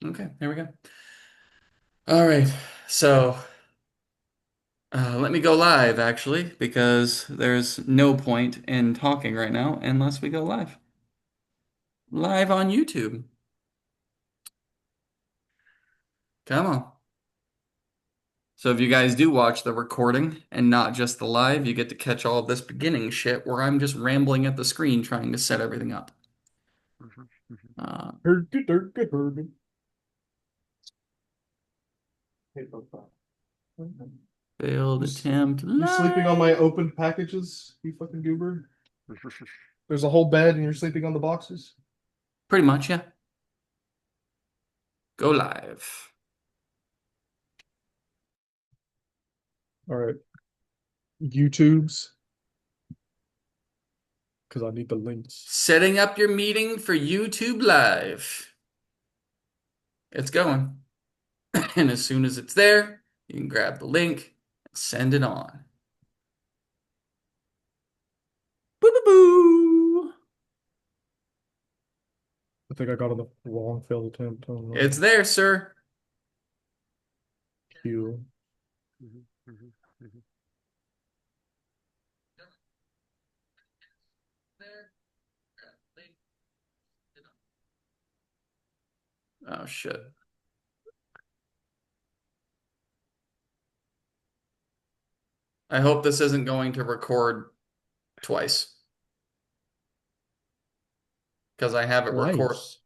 Okay, there we go. All right, so let me go live actually, because there's no point in talking right now unless we go live. Live on YouTube. Come on. So if you guys do watch the recording and not just the live, you get to catch all of this beginning shit where I'm just rambling at the screen trying to set everything up. Mhm, mhm. Uh, Herky dirty herky. failed You, attempt you sleeping on my live. open packages, you fucking goober? There's a whole bed and you're sleeping on the boxes? Pretty much, yeah. Go live. All right. YouTubes, because I need the links. Setting up your meeting for YouTube Live. It's going. And as soon as it's there, you can grab the link and send it on. Boo boo boo. I think I got on the wrong failed attempt. Oh It's no. there, sir. Q. Oh shit. I hope this isn't going to record twice because I have it record. Twice.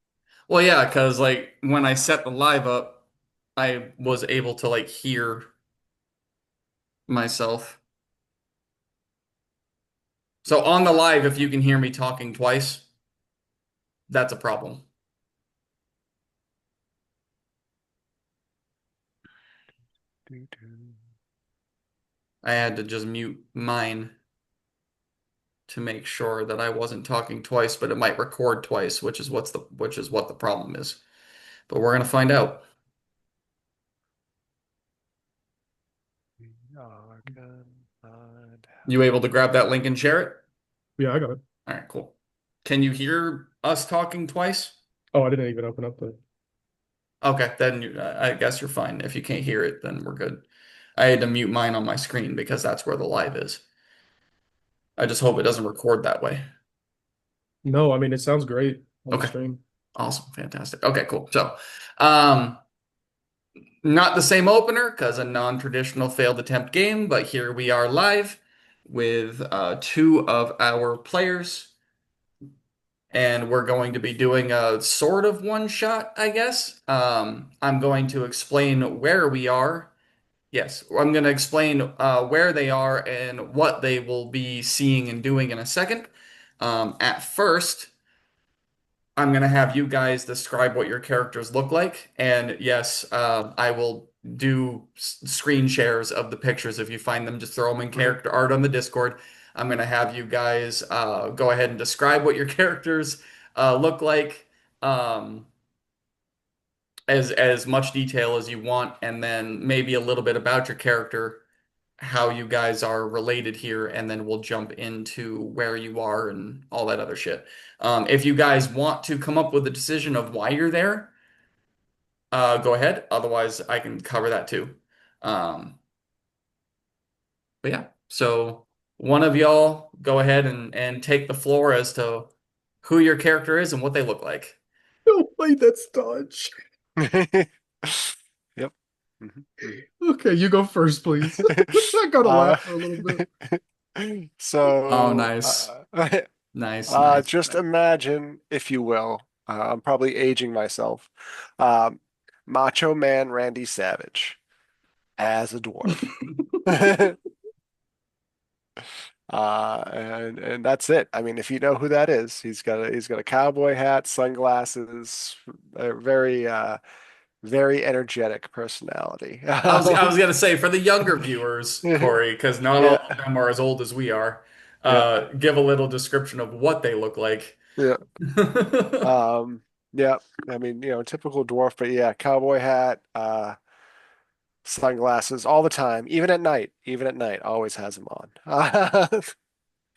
Well, yeah, because like when I set the live up, I was able to like hear myself. So on the live, if you can hear me talking twice, that's a problem. I had to just mute mine to make sure that I wasn't talking twice, but it might record twice, which is what the problem is. But we're gonna find out. You able to grab that link and share it? Yeah, I got it. All right, cool. Can you hear us talking twice? Oh, I didn't even open up the. Okay, then I guess you're fine. If you can't hear it, then we're good. I had to mute mine on my screen because that's where the live is. I just hope it doesn't record that way. No, I mean, it sounds great on the Okay, stream. awesome, fantastic. Okay, cool. So, um, not the same opener because a non-traditional failed attempt game, but here we are live with two of our players, and we're going to be doing a sort of one shot, I guess. I'm going to explain where we are. Yes, I'm going to explain where they are and what they will be seeing and doing in a second. At first, I'm gonna have you guys describe what your characters look like, and yes, I will do screen shares of the pictures if you find them. Just throw them in Mhm. character art on the Discord. I'm gonna have you guys go ahead and describe what your characters look like, um, as much detail as you want, and then maybe a little bit about your character, how you guys are related here, and then we'll jump into where you are and all that other shit. If you guys want to come up with a decision of why you're there, go ahead. Otherwise, I can cover that too. Um, but yeah, so one of y'all go ahead and take the floor as to who your character is and what they look like. No, wait, that's Dodge. Yep. Mhm, mhm. Okay, you go first, please. I gotta Uh, laugh for a little bit. Oh, so, nice, nice, nice, just nice. imagine, if you will, I'm probably aging myself, um, Macho Man Randy Savage as a dwarf. And that's it. I mean, if you know who that is, he's got a cowboy hat, sunglasses, a very energetic personality. I was gonna say for the younger viewers, Corey, because not all of Yeah, them are as old as we are. yeah, Give a little description of what they look like. yeah. Um, yeah. I mean, typical dwarf, but yeah, cowboy hat, sunglasses all the time, even at night, always has them on.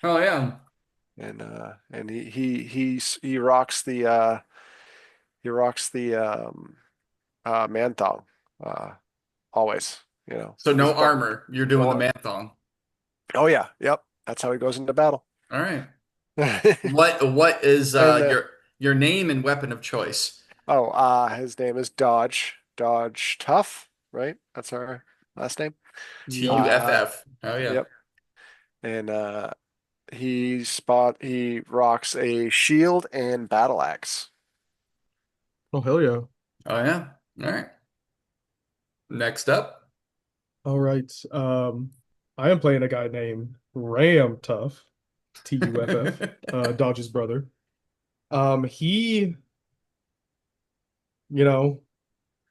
Oh yeah. And he rocks the Man thong. Uh, always, So he's no got armor. You're doing the no. man thong. Oh yeah, yep. That's how he goes into battle. All right. What is And your name and weapon of choice? his name is Dodge. Dodge Tough, right? That's our last name. Yep. Uh, TUFF. Oh yeah. yep. And he rocks a shield and battle axe. Oh hell yeah. Oh yeah. All right. Next up. All right. I am playing a guy named Ram Tough, Tuff, Dodge's brother. He, you know,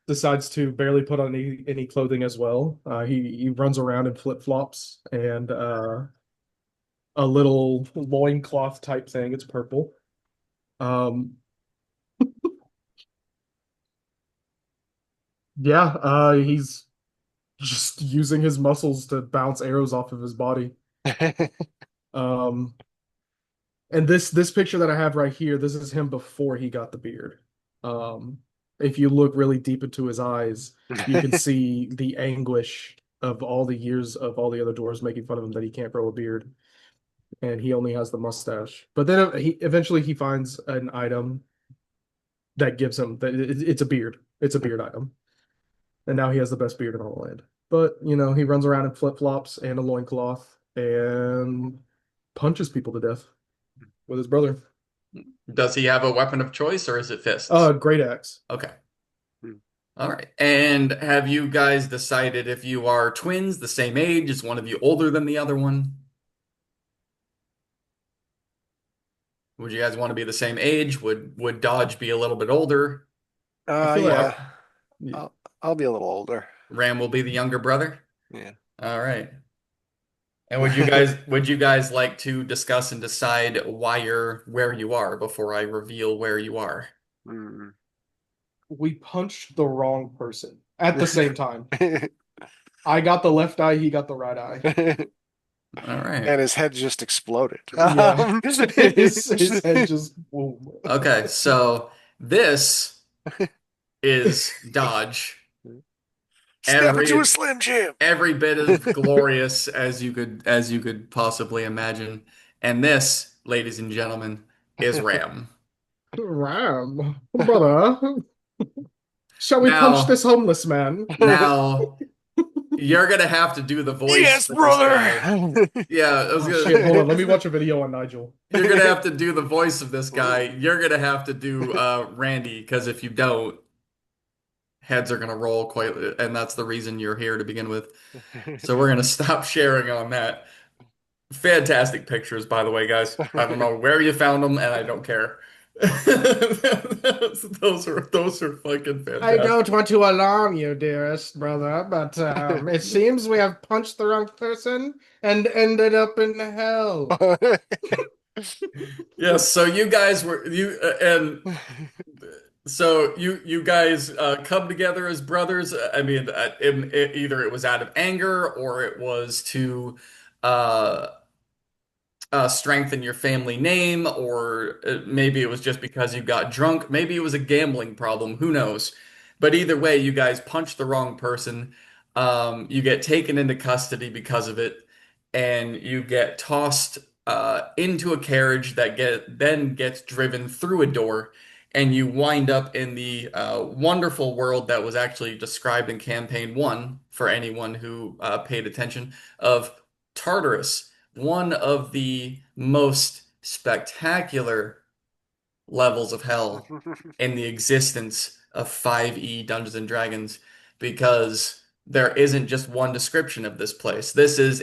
decides to barely put on any clothing as well. He runs around in flip-flops and a little loincloth type thing. It's purple. Um, yeah, he's just using his muscles to bounce arrows off of his body. Um, and this picture that I have right here, this is him before he got the beard. Um, if you look really deep into his eyes, you can see the anguish of all the years of all the other dwarves making fun of him that he can't grow a beard, and he only has the mustache. But then he eventually he finds an item that gives him that it's a beard. It's a beard item, and now he has the best beard in all the land. But he runs around in flip-flops and a loincloth and punches people to death with his brother. Does he have a weapon of choice or is it fists? Great axe. Okay. All right. And have you guys decided if you are twins, the same age? Is one of you older than the other one? Would you guys want to be the same age? Would Dodge be a little bit older? I feel like Yeah, Or I'll be a little older. Ram will be the younger brother? Yeah. All right. And would you guys like to discuss and decide why you're where you are before I reveal where you are? Mm. we punched the wrong person at the same time. I got the left eye, he got the right eye. All right. And his head just exploded. Yeah. His head just boom. Okay, so this is Dodge. Snap into a Every Slim Jim. every bit of glorious as you could possibly imagine. And this, ladies and gentlemen, is Ram. Ram, brother, shall we punch Now, this homeless man? now you're gonna have to do the voice Yes, for this brother. guy. Yeah, I was Oh shit, hold on, let gonna. me watch a video on Nigel. You're gonna have to do the voice of this guy. You're gonna have to do Randy, because if you don't, heads are gonna roll quite, and that's the reason you're here to begin with. So we're gonna stop sharing on that. Fantastic pictures, by the way, guys. I don't know where you found them, and I don't care. Those are fucking I fantastic. don't want to alarm you, dearest brother, but it seems we have punched the wrong person and ended up in hell. Yes, so you guys were you and so you guys come together as brothers. I mean, either it was out of anger or it was to uh, strengthen your family name, or maybe it was just because you got drunk. Maybe it was a gambling problem. Who knows? But either way, you guys punched the wrong person. You get taken into custody because of it, and you get tossed into a carriage that then gets driven through a door, and you wind up in the wonderful world that was actually described in Campaign 1 for anyone who paid attention of Tartarus, one of the most spectacular levels of hell in the existence of 5e Dungeons and Dragons, because there isn't just one description of this place. This is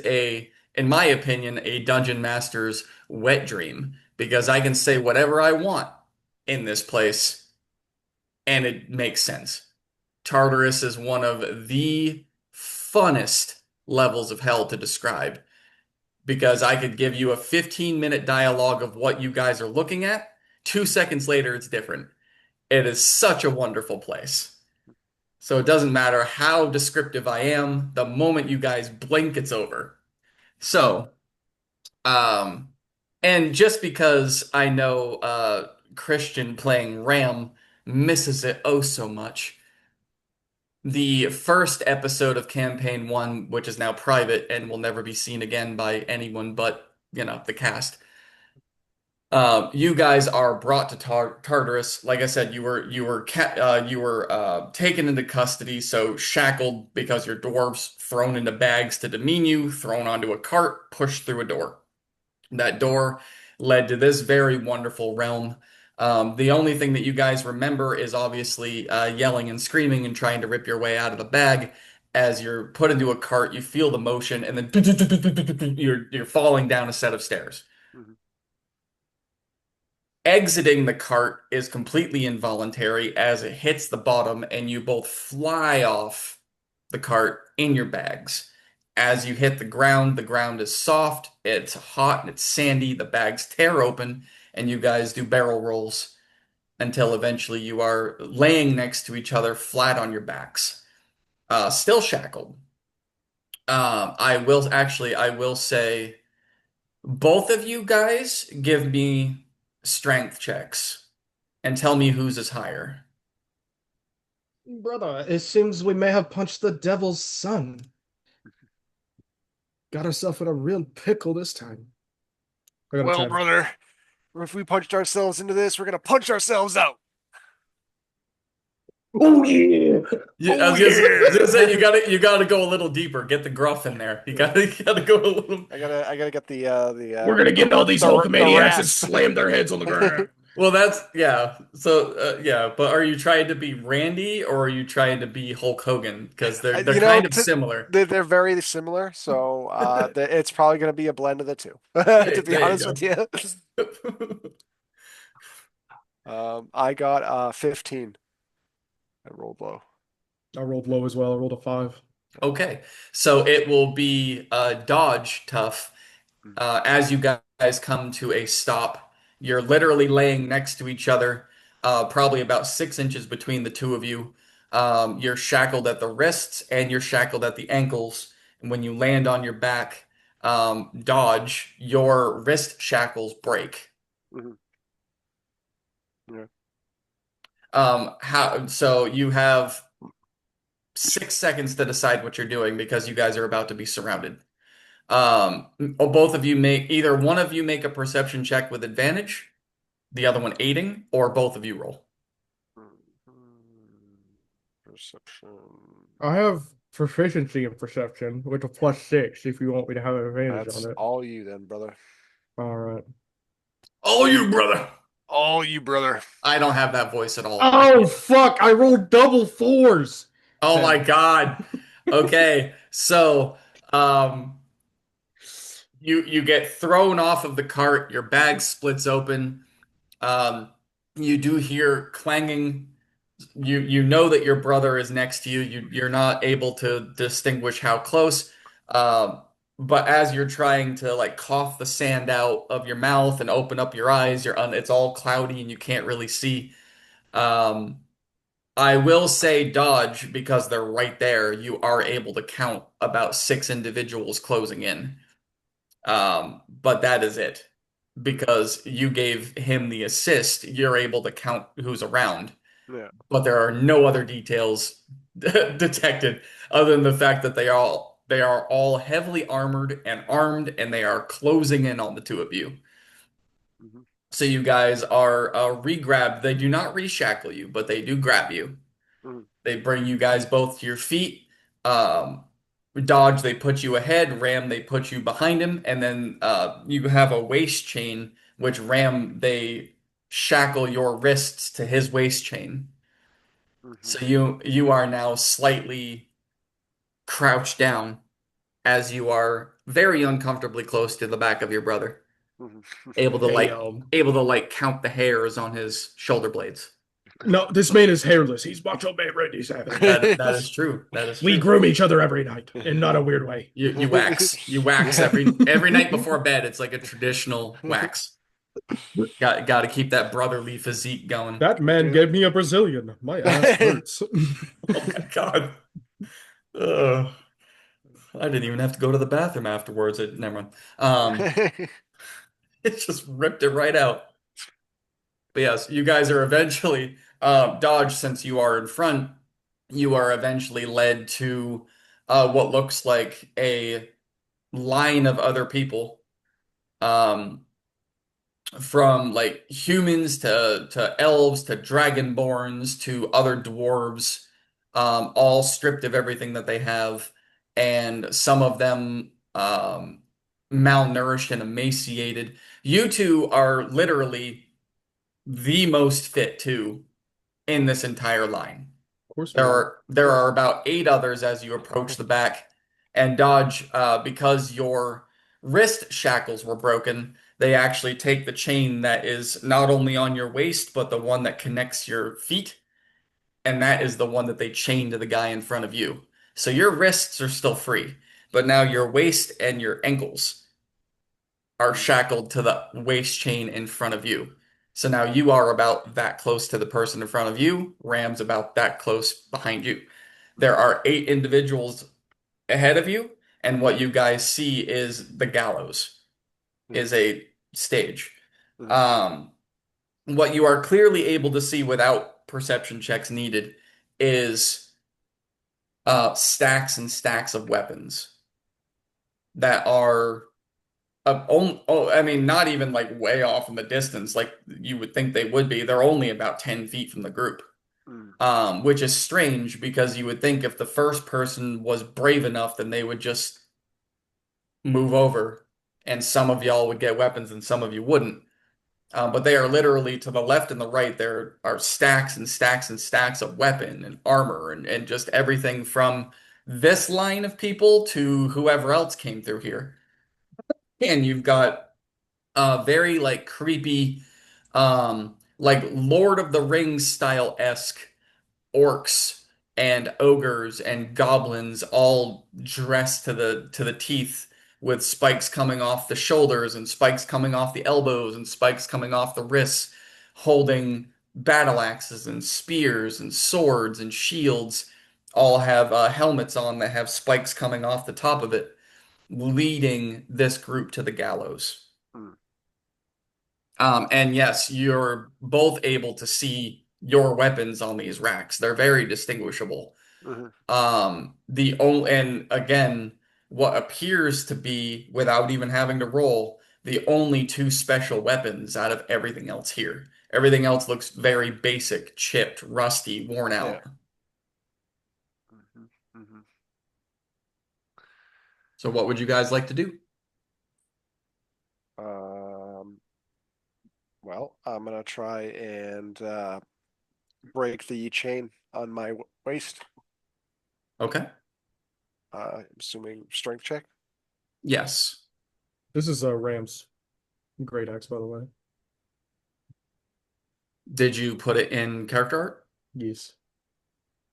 in my opinion, a dungeon master's wet dream, because I can say whatever I want in this place and it makes sense. Tartarus is one of the funnest levels of hell to describe, because I could give you a 15-minute dialogue of what you guys are looking at. 2 seconds later, it's different. It is such a wonderful place. So it doesn't matter how descriptive I am, the moment you guys blink, it's over. So, um, and just because I know Christian playing Ram misses it oh so much, the first episode of Campaign 1, which is now private and will never be seen again by anyone but, the cast. You guys are brought to Tartarus. Like I said, you were taken into custody, so shackled because you're dwarves, thrown into bags to demean you, thrown onto a cart, pushed through a door. That door led to this very wonderful realm. The only thing that you guys remember is obviously yelling and screaming and trying to rip your way out of the bag. As you're put into a cart, you feel the motion, and then you're falling down a set of stairs. Mhm. Exiting the cart is completely involuntary as it hits the bottom, and you both fly off the cart in your bags. As you hit the ground is soft, it's hot, and it's sandy. The bags tear open, and you guys do barrel rolls until eventually you are laying next to each other, flat on your backs, still shackled. I will say, both of you guys give me strength checks and tell me whose is higher. Brother, it seems we may have punched the devil's son. Got ourselves in a real pickle this time. I got a Well, 10. brother, if we punched ourselves into this, we're gonna punch ourselves out. Oh yeah! Yeah, Oh yeah! I was gonna say you gotta go a little deeper. Get the gruff in there. You gotta go a little. I gotta get We're gonna get all these the Hulkamaniacs and rasp. slam their heads on the ground. Well, that's yeah. So yeah, but are you trying to be Randy or are you trying to be Hulk Hogan? Because they're You know, kind of similar. they're very similar, so it's probably gonna be a blend of the two. Hey, To be there you honest with go. you, I got 15. I rolled low. I rolled low as well. I rolled a 5. Okay, so it will be dodge tough. Mhm. As you guys come to a stop, you're literally laying next to each other, probably about 6 inches between the two of you. You're shackled at the wrists and you're shackled at the ankles. And when you land on your back, dodge, your wrist shackles break. Mhm. Yeah. So you have 6 seconds to decide what you're doing because you guys are about to be surrounded. Both of you make either one of you make a perception check with advantage, the other one aiding, or both of you roll. Perception. I have proficiency in perception with a +6 if you want me to have an advantage on That's it. all you then, brother. All right. Oh, you brother! All you, brother. I don't have that voice at all. I Oh can't. fuck! I rolled double fours. Oh my 10. God. Okay, so um, you get thrown off of the cart. Your bag splits open. Um, you do hear clanging. You know that your brother is next to you. You're not able to distinguish how close. Um, but as you're trying to like cough the sand out of your mouth and open up your eyes, it's all cloudy and you can't really see. Um, I will say dodge because they're right there. You are able to count about 6 individuals closing in. But that is it. Because you gave him the assist, you're able to count who's around. Yeah. But there are no other details detected other than the fact that they are all heavily armored and armed, and they are closing in on the two of you. Mhm. So you guys are re-grabbed. They do not reshackle you, but they do grab you. Mhm. They bring you guys both to your feet. Um, Dodge, they put you ahead. Ram, they put you behind him. And then you have a waist chain, which Ram, they shackle your wrists to his waist chain. Mhm. So you are now slightly crouched down as you are very uncomfortably close to the back of your brother, Mhm. able to like Damn. able to like count the hairs on his shoulder blades. No, this man is hairless. He's Macho Man Randy Savage. That is true. That is We true. groom each other every night in not a weird way. You wax every night before bed. It's like a traditional wax. Got to keep that brotherly physique going. That man gave me a Brazilian. My ass hurts. Oh my God. Ugh. I didn't even have to go to the bathroom afterwards. Never mind. It just ripped it right out. But yes, you guys are eventually Dodge, since you are in front, you are eventually led to what looks like a line of other people, um, from like humans to elves to dragonborns to other dwarves, all stripped of everything that they have, and some of them malnourished and emaciated. You two are literally the most fit too in this entire line. Of course we There are. are there are about eight others as you approach the back, and Dodge, because your wrist shackles were broken, they actually take the chain that is not only on your waist, but the one that connects your feet, and that is the one that they chain to the guy in front of you. So your wrists are still free, but now your waist and your ankles are Mm, shackled to the waist chain in front of you. So now you are about that close to the person in front of you. Ram's about that close behind you. There mm, are eight individuals ahead of you, and what you guys see is the gallows, mm, is a stage. mm, Um, what you are clearly able to see without perception checks needed is stacks and stacks of weapons that are I mean, not even like way off in the distance, like you would think they would be. They're only about 10 feet from the group, mm, which is strange because you would think if the first person was brave enough, then they would just move over and some of y'all would get weapons and some of you wouldn't. But they are literally to the left and the right. There are stacks and stacks and stacks of weapon and armor and just everything from this line of people to whoever else came through here. And you've got very like creepy, like Lord of the Rings style-esque orcs and ogres and goblins all dressed to the teeth with spikes coming off the shoulders and spikes coming off the elbows and spikes coming off the wrists, holding battle axes and spears and swords and shields, all have helmets on that have spikes coming off the top of it, leading this group to the gallows. mm, And yes, you're both able to see your weapons on these racks. They're very distinguishable. mhm. The only, and again, what appears to be, without even having to roll, the only two special weapons out of everything else here. Everything else looks very basic, chipped, rusty, worn Yeah. out. Mhm, mhm. So what would you guys like to do? Um, well, I'm gonna try and break the chain on my waist. Okay. I'm assuming strength check. Yes. This is Ram's great axe, by the way. Did you put it in character art? Yes.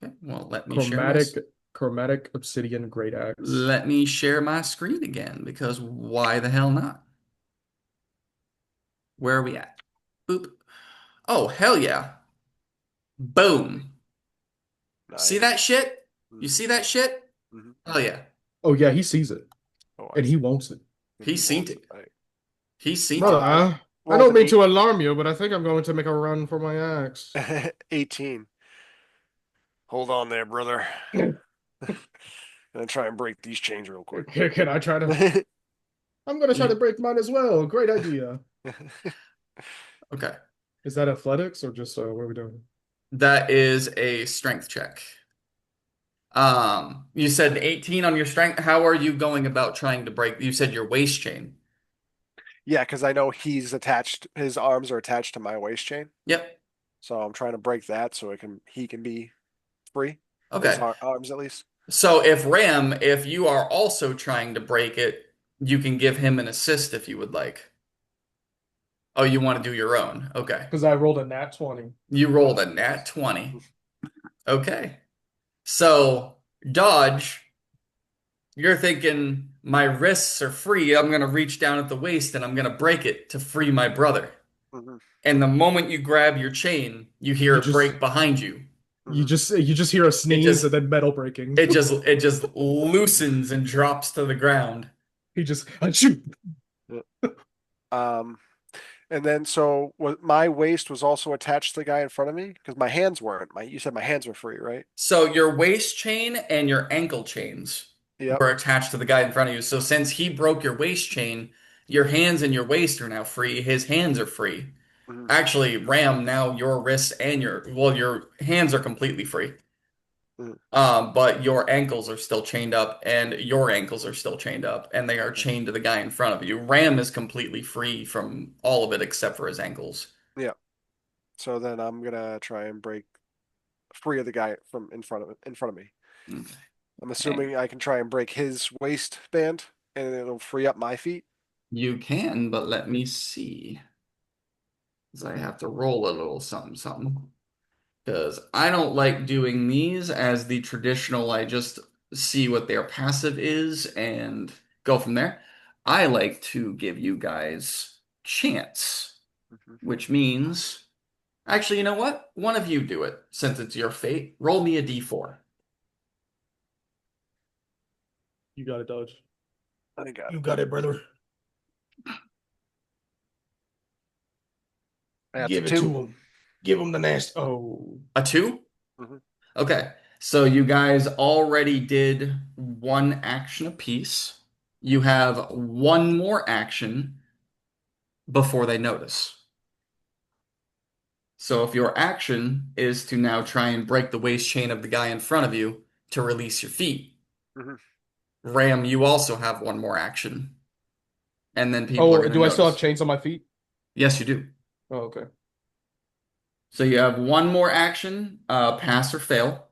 Okay. Well, Chromatic chromatic obsidian great axe. let me share my screen again because why the hell not? Where are we at? Boop. Oh, hell yeah. Boom. See that Nice. shit? You Hmm. see that shit? Hmm. Oh yeah. Oh yeah, he sees it. Oh, I And he see. wants it. And He he seen wants it. it. Right. He seen Brother, it. I I rolled don't an mean to alarm you, but I think I'm going to make a run for my axe. 18. Hold on there, brother. Gonna try and break these chains real quick. Can I try to? I'm gonna try to break mine as well. Great idea. Okay. Is that athletics or just what are we doing? That is a strength check. You said 18 on your strength. How are you going about trying to break? You said your waist chain. Yeah, because I know he's attached. His arms are attached to my waist chain, Yep. so I'm trying to break that so he can be free. His Okay. arms, at least. So if you are also trying to break it, you can give him an assist if you would like. Oh, you want to do your own. Okay. Because I rolled a nat 20. You rolled a Nice. nat 20. Okay. So, Dodge, you're thinking my wrists are free. I'm going to reach down at the waist and I'm going to break it to free my brother. Hmm. And the moment you grab your chain, you hear You it just break behind you. Hmm. you just hear a It sneeze just and then metal breaking. it just loosens and drops to the ground. He just shoot. Um, And then so what my waist was also attached to the guy in front of me because my hands weren't. You said my hands were free, right? So your waist chain and your ankle chains Yep. were attached to the guy in front of you. So since he broke your waist chain, your hands and your waist are now free. His hands are free. Hmm. Actually, Ram, now your wrists and your hands are completely free. Hmm. But your ankles are still chained up, and your ankles are still chained up, and they are chained to the guy in front of you. Ram is completely free from all of it except for his ankles. Yeah. So then I'm gonna try and break free of the guy from in front of me. I'm Okay. assuming I can try and break his waistband and it'll free up my feet. You can, but let me see. 'Cause I have to roll a little something, something. Because I don't like doing these as the traditional, I just see what their passive is and go from there. I like to give you guys chance, Mhm. which means, actually, you know what? One of you do it since it's your fate. Roll me a d4. You got it, Dodge. I got You it. got it, brother. That's a Give it two. to him. Give him the nest. Oh, A two? Hmm. Okay. So you guys already did one action apiece. You have one more action before they notice. So if your action is to now try and break the waist chain of the guy in front of you to release your feet, Hmm. Ram, you also have one more action, and then people are oh, going to do I still have notice. chains on my feet? Yes, you do. Oh, okay. So you have one more action, pass or fail,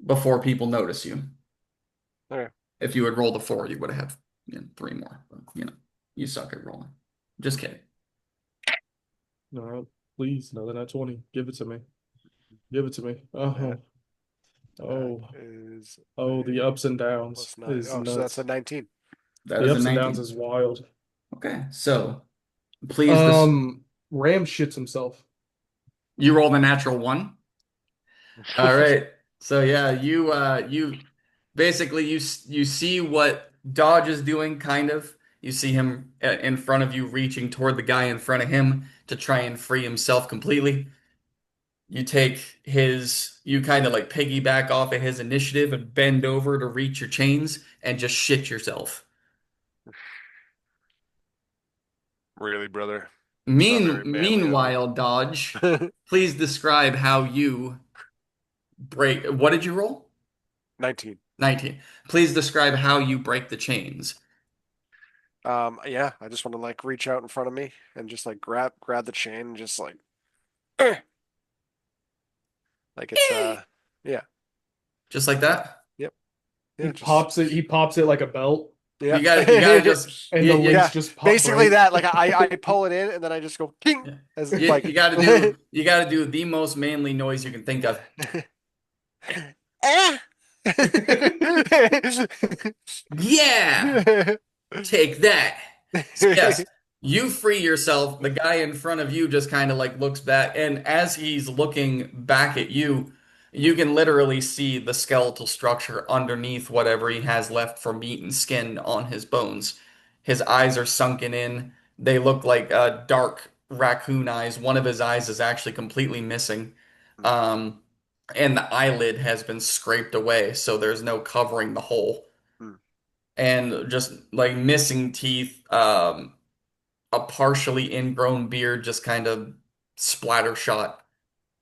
before people notice you. Okay. If you had rolled a four, you would have had, three more. But, you suck at rolling. Just kidding. No, please, another nat 20. Give it to me. Give it to me. That Oh, that oh, is oh, the a ups and downs +9. is Oh, so that's a nuts. 19. That The is a ups and downs 19. is wild. Okay, so please, this Ram shits himself. you rolled a natural one. All right. So yeah, you basically you see what Dodge is doing kind of. You see him in front of you reaching toward the guy in front of him to try and free himself completely. You kind of like piggyback off of his initiative and bend over to reach your chains and just shit yourself. Really, brother? It's not very manly of you. Meanwhile, Dodge, please describe how you break. What did you roll? 19. 19. Please describe how you break the chains. Yeah, I just want to like reach out in front of me and just like grab the chain and just like like it's Eh. yeah. Just like that. Yep. He Yeah, just pops it. He pops it like a belt, yeah. You gotta just and the links Yeah, just pop basically break. that. Like I pull it in and then I just go king as like you gotta do the most manly noise you can think of. eh. Yeah, take that. So yes, you free yourself. The guy in front of you just kind of like looks back, and as he's looking back at you, you can literally see the skeletal structure underneath whatever he has left for meat and skin on his bones. His eyes are sunken in. They look like dark raccoon eyes. One of his eyes is actually completely missing. Um, and the eyelid has been scraped away, so there's no covering the hole. And just like missing teeth, a partially ingrown beard just kind of splatter shot.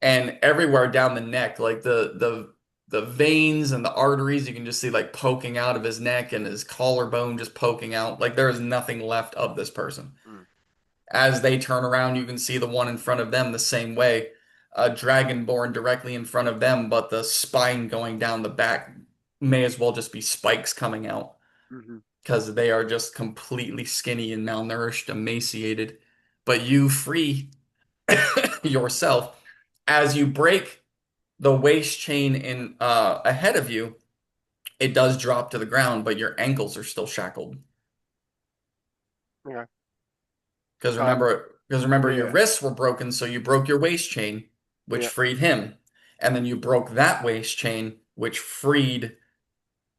And everywhere down the neck, like the veins and the arteries, you can just see like poking out of his neck and his collarbone just poking out. Like there is nothing left of this person. As they turn around, you can see the one in front of them the same way. A dragonborn directly in front of them, but the spine going down the back may as well just be spikes coming out because they are just completely skinny and malnourished, emaciated. But you free yourself as you break the waist chain in ahead of you. It does drop to the ground, but your ankles are still shackled. Okay. Because remember, your Yeah, wrists were broken, so you broke your waist chain, which yeah. freed him, and then you broke that waist chain, which freed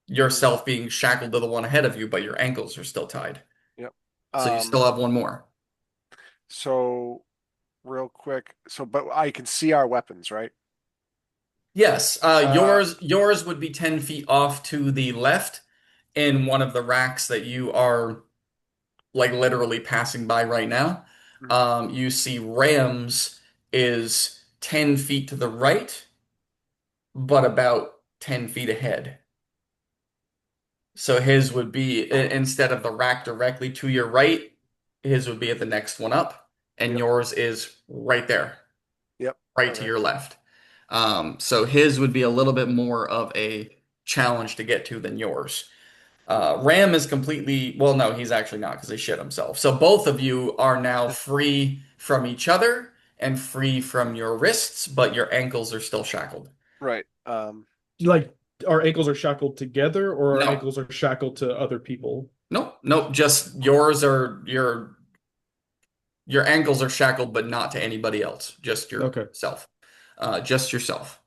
Hmm. yourself being shackled to the one ahead of you, but your ankles are still tied. Yep. So you Um, still have one more. So real quick, but I can see our weapons, right? Yes, Uh, yours would be 10 feet off to the left in one of the racks that you are like literally passing by right now. mhm. You see Rams is 10 feet to the right, but about 10 feet ahead. So his would be instead of the rack directly to your right, his would be at the next one up, and Yep. yours is right there, Yep. right to Okay. your left. So his would be a little bit more of a challenge to get to than yours. Ram is completely, well, no, he's actually not because he shit himself. So both of you are now free from each other and free from your wrists, but your ankles are still shackled. Right. Like our ankles are shackled together, or our No, ankles are shackled to other people. nope, nope. Just yours are your ankles are shackled, but not to anybody else. Just Okay. yourself. Just yourself.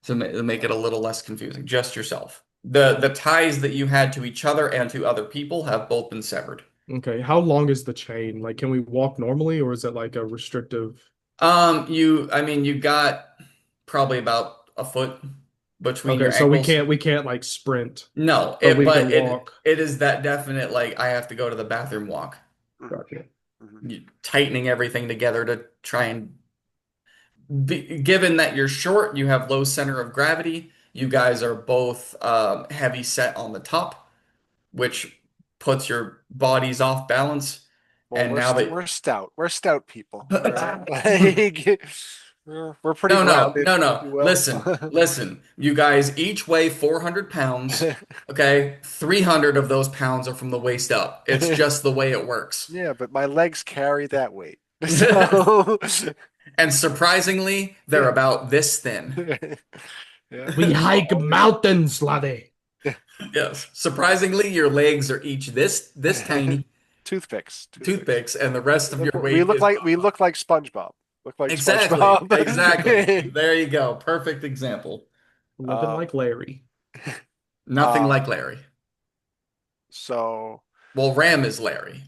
To make it a little less confusing. Just yourself. The ties that you had to each other and to other people have both been severed. Okay. How long is the chain? Like, can we walk normally, or is it like a restrictive? I mean, you got probably about a foot between Okay, your so we ankles. can't we can't like sprint, No, but we but can walk. it is that definite, like, I have to go to the bathroom walk. Mhm. Gotcha. Mhm. Tightening everything together to try and given that you're short, you have low center of gravity. You guys are both heavy set on the top, which puts your bodies off balance. Well, And now that we're stout. We're stout people. All right. Like, we're pretty no, no, grounded, no, if no. you will. Listen, listen. You guys each weigh 400 pounds. Okay, 300 of those pounds are from the waist up. It's just the way it works. Yeah, but my legs carry that weight. So, And surprisingly, they're about this thin. yeah, We so hike mountains, laddie. Yes. Surprisingly, your legs are each this tiny toothpicks. toothpicks, and the rest of your We weight look is like SpongeBob. Look like exactly, SpongeBob. exactly. There you go. Perfect example. Living Um, like Larry. Nothing um, like Larry. so, Well, Ram is Larry.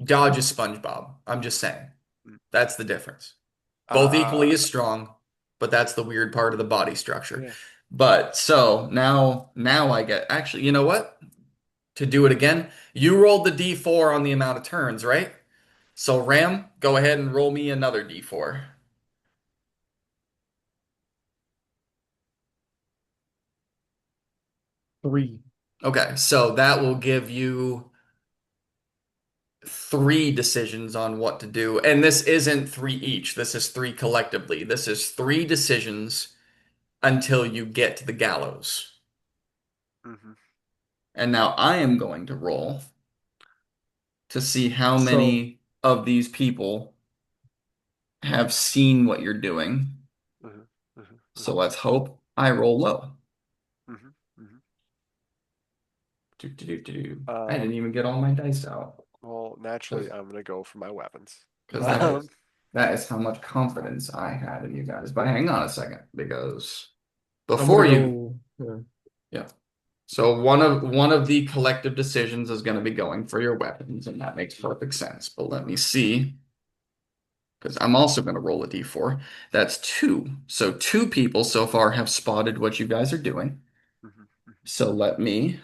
Dodge is SpongeBob. I'm just saying. That's the difference. Both uh, equally as strong, but that's the weird part of the body structure. yeah. But so now I get actually, you know what? To do it again, you rolled the D4 on the amount of turns, right? So Ram, go ahead and roll me another D4. 3. Okay, so that will give you three decisions on what to do. And this isn't three each. This is three collectively. This is three decisions until you get to the gallows. Hmm. And now I am going to roll to see how So many of these people have seen what you're doing. Hmm. Hmm. So Hmm. let's hope I roll low. Hmm. Hmm. I didn't Um, even get all my dice out well, naturally, because I'm gonna go for my weapons. that Um, is how much confidence I had in you guys. But hang on a second, because I'm gonna before you, go. Yeah. yeah. So one of the collective decisions is going to be going for your weapons, and that makes perfect sense. But let me see, because I'm also going to roll a d4. That's two. So two people so far have spotted what you guys are doing. Mhm. So let me.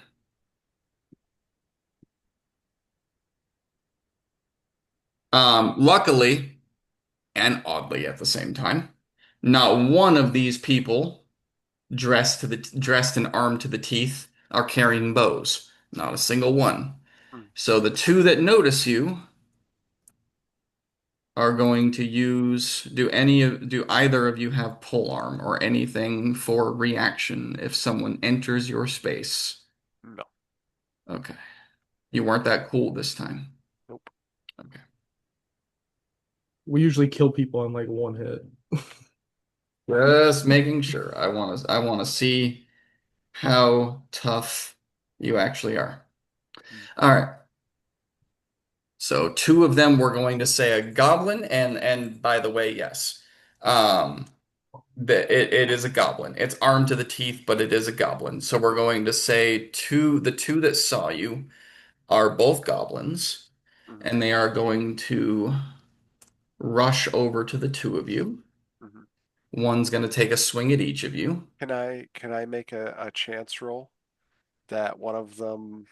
Luckily and oddly at the same time, not one of these people dressed and armed to the teeth are carrying bows. Not a single one. Mhm. So the two that notice you are going to use do either of you have pole arm or anything for reaction if someone enters your space? No, Okay. You weren't that cool this time. nope. Okay. We usually kill people in like one hit. Just making sure. I want to see how tough you actually are. Mm. All right. So two of them were going to say a goblin, and by the way, yes. Um it is a goblin. It's armed to the teeth, but it is a goblin. So we're going to say the two that saw you are both goblins, Mhm. and they are going to rush over to the two of you. Mhm. One's going to take a swing at each of you. Can I make a chance roll that one of them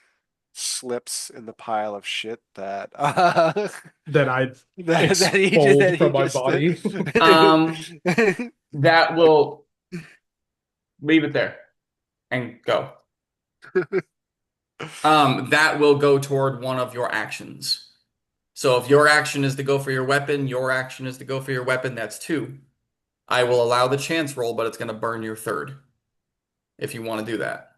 slips in the pile of shit that That I've that expelled he from my just body. Um, that will leave it there and go. That will go toward one of your actions. So if your action is to go for your weapon, your action is to go for your weapon, that's two. I will allow the chance roll, but it's going to burn your third if you want to do that.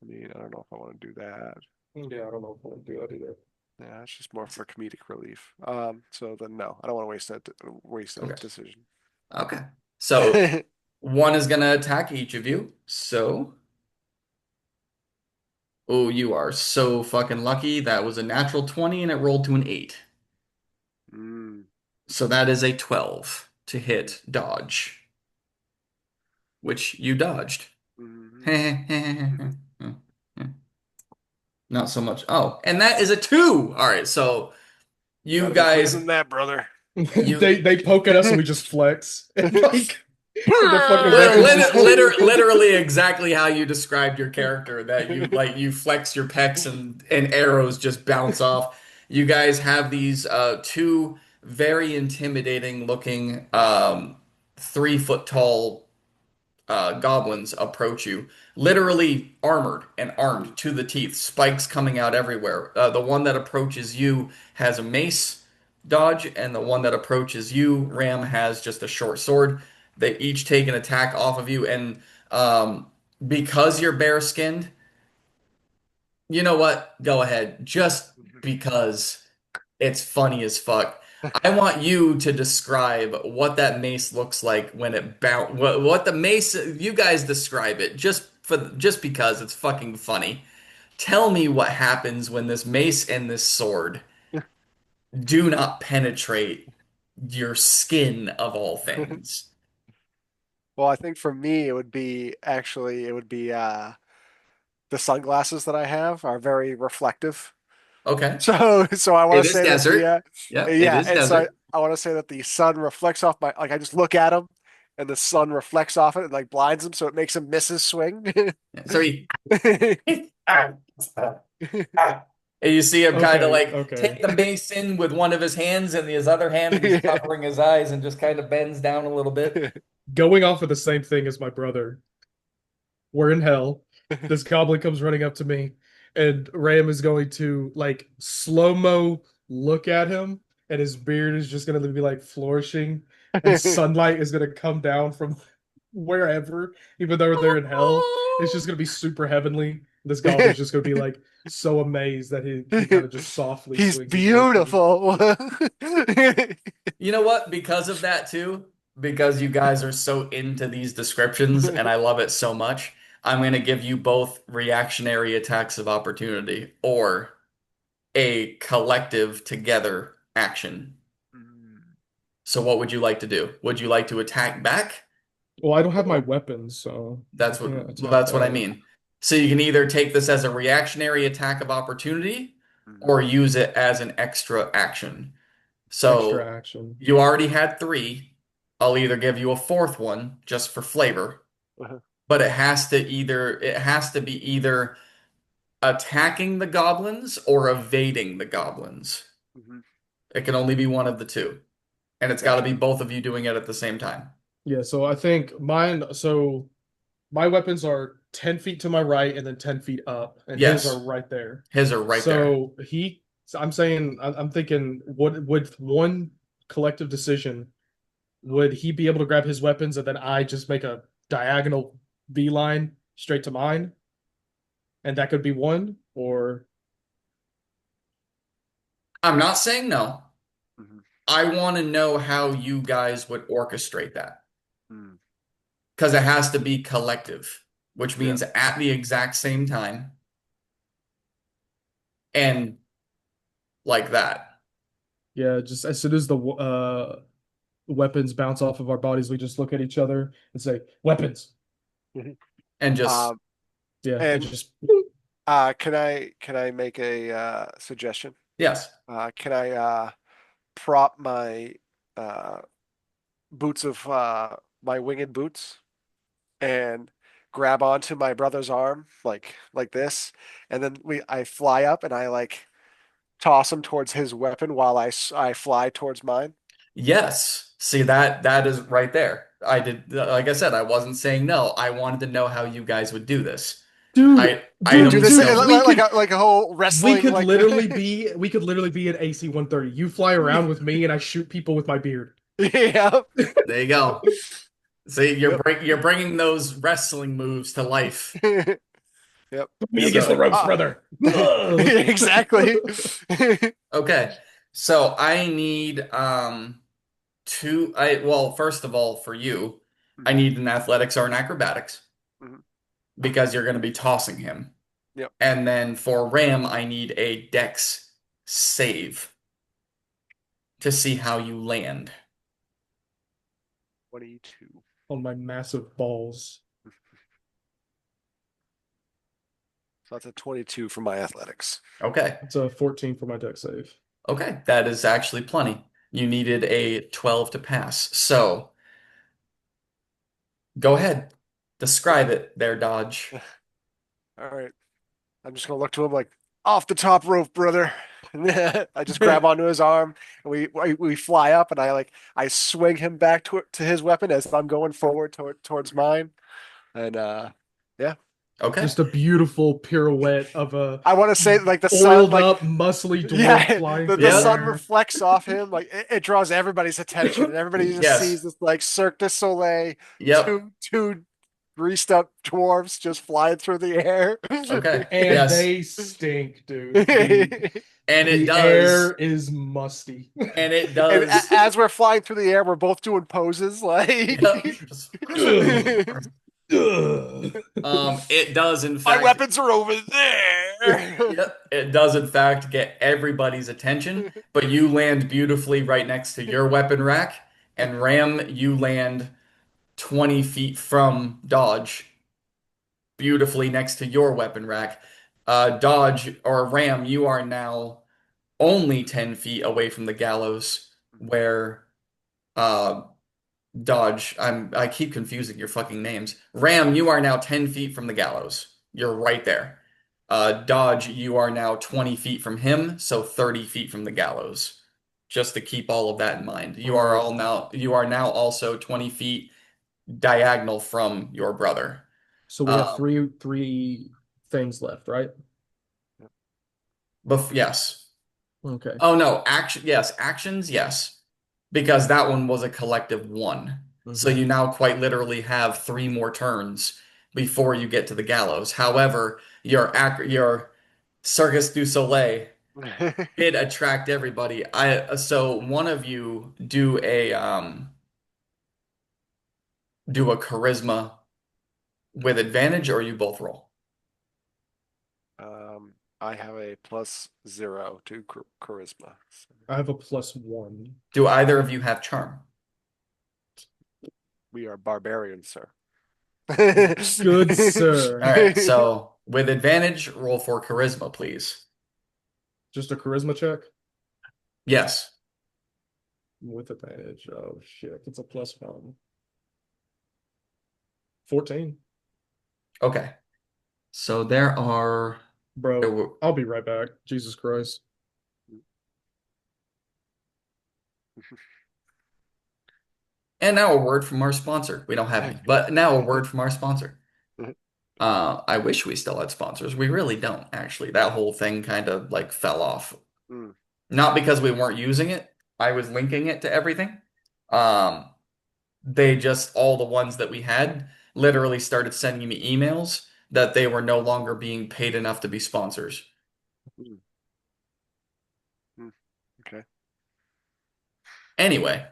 I mean, I don't know if I want to do that. Yeah, I don't know if I want to do that either. Yeah, it's just more for comedic relief. So then no, I don't want to waste that Okay. decision. Okay. So one is going to attack each of you. So, oh, you are so fucking lucky. That was a natural 20 and it rolled to an 8. Mm, So that is a 12 to hit dodge, which you dodged. mhm, mhm. Not so much. Oh, and that is a 2. All right, so you Gotta be quicker guys, than that, brother. you They poke at us and we just flex. And like the fucking weapons just literally exactly how you described your character, that you flex your pecs and arrows just bounce off. You guys have these two very intimidating looking 3 foot tall goblins approach you, literally armored and armed to the teeth, spikes coming out everywhere. The one that approaches you has a mace dodge, and the one that approaches you, Ram, has just a short sword. They each take an attack off of you, and because you're bare skinned, you know what? Go ahead. Just because it's funny as fuck. I want you to describe what that mace looks like when it bounce. What the mace? You guys describe it just because it's fucking funny. Tell me what happens when this mace and this sword do not penetrate your skin of all things. Well, I think for me it would be the sunglasses that I have are very reflective. Okay. So I want It to is say that desert. Yep, it yeah, is and so desert. I want to say that the sun reflects off my like I just look at him and the sun reflects off it and like blinds him so it makes him miss his swing. So he And you see him kind of okay, like okay. take the mace in with one of his hands and his other hand, and he's covering his eyes and just kind of bends down a little bit. Going off of the same thing as my brother. We're in hell. This goblin comes running up to me, and Ram is going to like slow-mo look at him, and his beard is just going to be like flourishing, and sunlight is going to come down from wherever, even though they're in hell. It's just going to be super heavenly. This goblin's just going to be like so amazed that he kind of just softly He's swings his weapon. beautiful. You know what? Because of that too, because you guys are so into these descriptions and I love it so much, I'm going to give you both reactionary attacks of opportunity or a collective together action. So what would you like to do? Would you like to attack back? Well, I don't have my Or weapons, so I that's what can't well, attack that's what I back. mean. So you can either take this as a reactionary attack of opportunity or use it as an extra action. Extra So action. you already had 3. I'll either give you a fourth one just for flavor, but it has to be either attacking the goblins or evading the goblins. It can only be one of the two. And it's got to Gotcha. be both of you doing it at the same time. Yeah, so I think so my weapons are 10 feet to my right and then 10 feet up, and his are Yes, right there. his are right there. I'm saying, I'm thinking, what would one collective decision, would he be able to grab his weapons and then I just make a diagonal beeline straight to mine? And that could be one, or I'm not saying no. Mhm. I want to know how you guys would orchestrate that Mm. because it has to be collective, which Yeah. means at the exact same time and like that. yeah, just as soon as the weapons bounce off of our bodies, we just look at each other and say, "Weapons." And just, Um, Yeah, it and just can I make a suggestion? yes. Can I prop my uh, boots of my winged boots and grab onto my brother's arm like this, and then I fly up and I like toss him towards his weapon while I fly towards mine. Yes. See that is right there. I did like I said, I wasn't saying no. I wanted to know how you guys would do this. Dude, I Do dude, items this dude, don't. like a whole wrestling like. we could literally be an AC 130. You fly around with me and I shoot people with my beard. Yeah. There you go. See, Yep. you're bringing those wrestling moves to life. Yep. Put me Yep. against the So, ropes, Ah, brother. Ugh. exactly. okay. So I need two I well, first of all, for you, I Mhm, need an athletics or an acrobatics mhm. because you're going to be tossing him. Yep. And then for Ram, I need a dex save to see how you land. 22. On my massive balls. So that's a 22 for my athletics. Okay. It's a 14 for my deck save. Okay. That is actually plenty. You needed a 12 to pass. So go ahead. Describe it there, Dodge. All right. I'm just gonna look to him like off the top rope, brother. I just grab onto his arm and we fly up and I swing him back to his weapon as I'm going forward towards mine. And yeah. Okay. Just a beautiful pirouette of a I want to say like the sun oiled like up, muscly dwarf yeah, flying the through the Yep. sun air. reflects off him, like it draws everybody's attention, and everybody just sees Yes. this like Cirque du Soleil, Yep. two greased up dwarfs just flying through the air. Okay. And Yes. they stink, dude. The And it the does. air is musty. And it And does. as we're flying through the air, we're both doing poses like Yep. Ugh. Ugh. It does in my fact. weapons are over there. Yep. It does in fact get everybody's attention, but you land beautifully right next to your weapon rack, and Ram, you land 20 feet from Dodge, beautifully next to your weapon rack. Dodge or Ram, you are now only 10 feet away from the gallows where uh Dodge, I keep confusing your fucking names. Ram, you are now 10 feet from the gallows. You're right there. Dodge, you are now 20 feet from him, so 30 feet from the gallows. Just to keep all of that in mind. Right. You are now also 20 feet diagonal from your brother. So we have Um, three things left, right? yes. Okay. Oh no, yes, actions, yes. Because that one was a collective one. So Hmm. you now quite literally have three more turns before you get to the gallows. However, your Circus du Soleil did attract everybody. So one of you do a charisma with advantage, or you both roll. I have a +0 to charisma. So I have a +1. Do either of you have charm? we are barbarians, sir. Good sir. All right, so with advantage, roll for charisma, please. Just a charisma check Yes. with advantage. Oh shit, it's a +1. 14. Okay. So there are there Bro, were, I'll be right back. Jesus Christ. and now a word from our sponsor. We don't have any, but now a word from our sponsor. I wish we still had sponsors. We really don't, actually. That whole thing kind of like fell off. Mm. Not because we weren't using it. I was linking it to everything. Um, they just all the ones that we had literally started sending me emails that they were no longer being paid enough to be sponsors. Mm. Mm. Okay. Anyway,